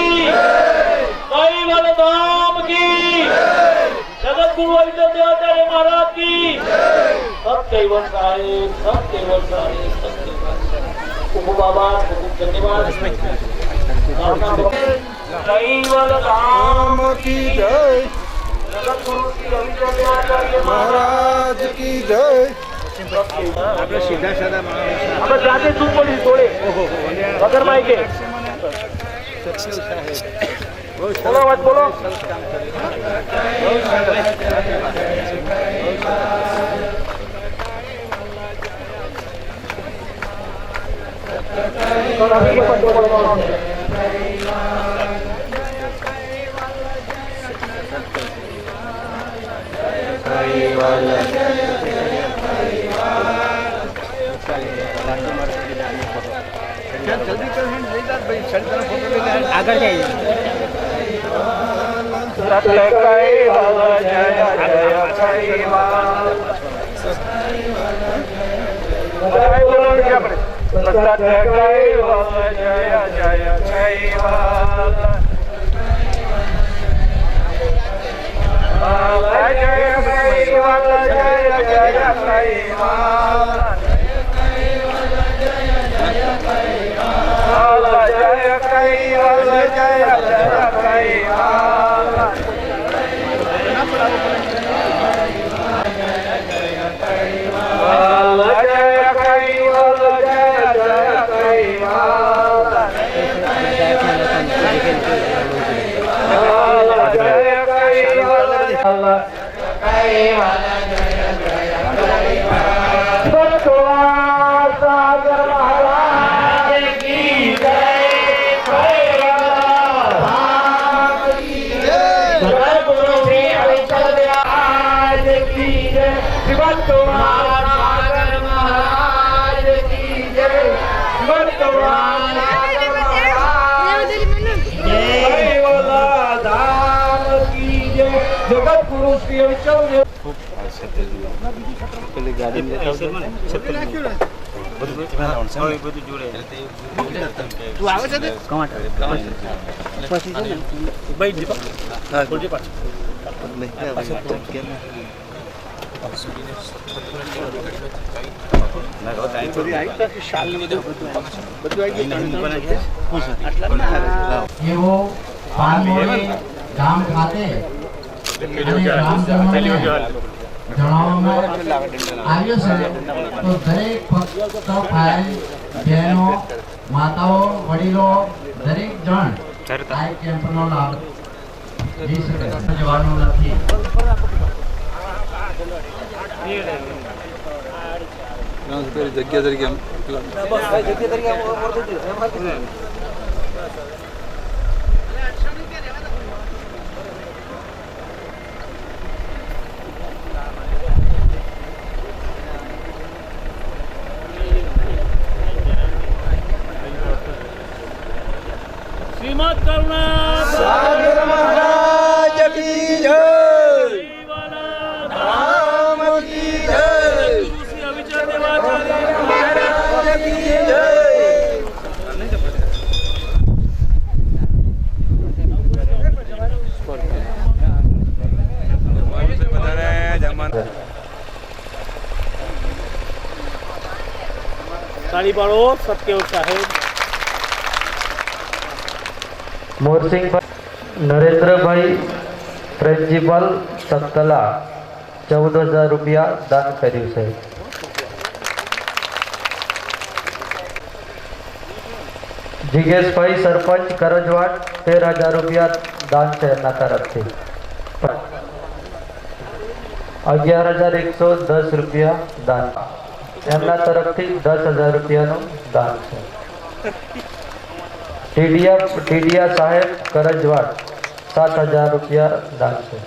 कैवल धाम की जगत गुरु अविचल देवाचार्य महाराज की सत्यवंत साहेब, सत्यवंत साहेब, सत्यवंत साहेब। बाबा धन्यवाद। कैवल धाम की जय, जगत गुरु श्री अविचल देवाचार्य महाराज की जय. આપણે સીધા સાદા માણસ. આપણે જાતે ચૂપ પડી થોડે વગર માઈકે બોલો વાત બોલો. જલ્દી કરો હેન્ડ લઈ જા ભાઈ. શરીર ફોટો લઈ જા. આગળ જઈએ. સત્ય કૈવલ જય જય કૈવલ બોલો કે આપણે સત્ય કૈવલ જય જય કૈવલ જય કૈવલ જય જય सागर महाराज की जय जगत गुरु श्री अविचल देवाचार्य की जय श्रीमद सागर महाराज की जय श्रीमद कैवल धाम की जय जगत गुरु श्री अविचल देव તું આવે છે તે? એવો પાનમોરી ગામ ખાતે અને રામ જન્મને જણાવવામાં આવ્યો છે. તો દરેક ભક્ત ભાઈ બહેનો માતાઓ વડીલો દરેક જણ આ કેમ્પનો લાભ લઈ શકે. જવાનું નથી. જગ્યા તરીકે श्रीमद करुणा सागर महाराज की जय, धाम की जय, श्री अविचल देवाचार्य महाराज की जय. ताली पाड़ो सत्य साहेब मोरसिंह નરેન્દ્રભાઈ પ્રિન્સિપલ સક્તલા 14,000 રૂપિયા દાન કર્યું છે. જીગેશભાઈ સરપંચ કરજવાડ 13,000 રૂપિયા દાન છે એમના તરફથી. 11,110 રૂપિયા દાન એમના તરફથી 10,000 રૂપિયાનું દાન છે. ટીડિયા સાહેબ કરજવાડ 7,000 રૂપિયા દાન છે.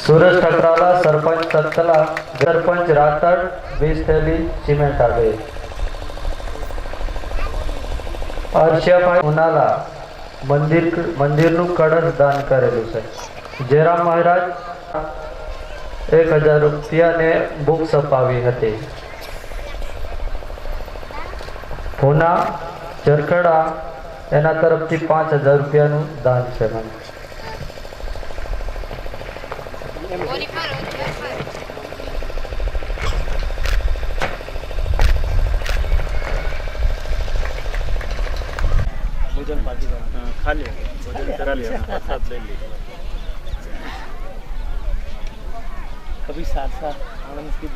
સુરેશ ઠકરાલા સરપંચ સત્તલા સરપંચ રાતડ 20 થેલી સિમેન્ટ આપે. હર્ષભાઈ ઉનાલા મંદિરનું કળશ દાન કરેલું છે. જયરામ મહારાજ 1,000 રૂપિયાને બુક્સ અપાવી હતી. પૂના ચરખડા એના તરફથી 5,000 રૂપિયાનું દાન છે. भोजन पार्टी खा लिया, भोजन करा लिया, साथ ले लिया. कभी साथ आनंद की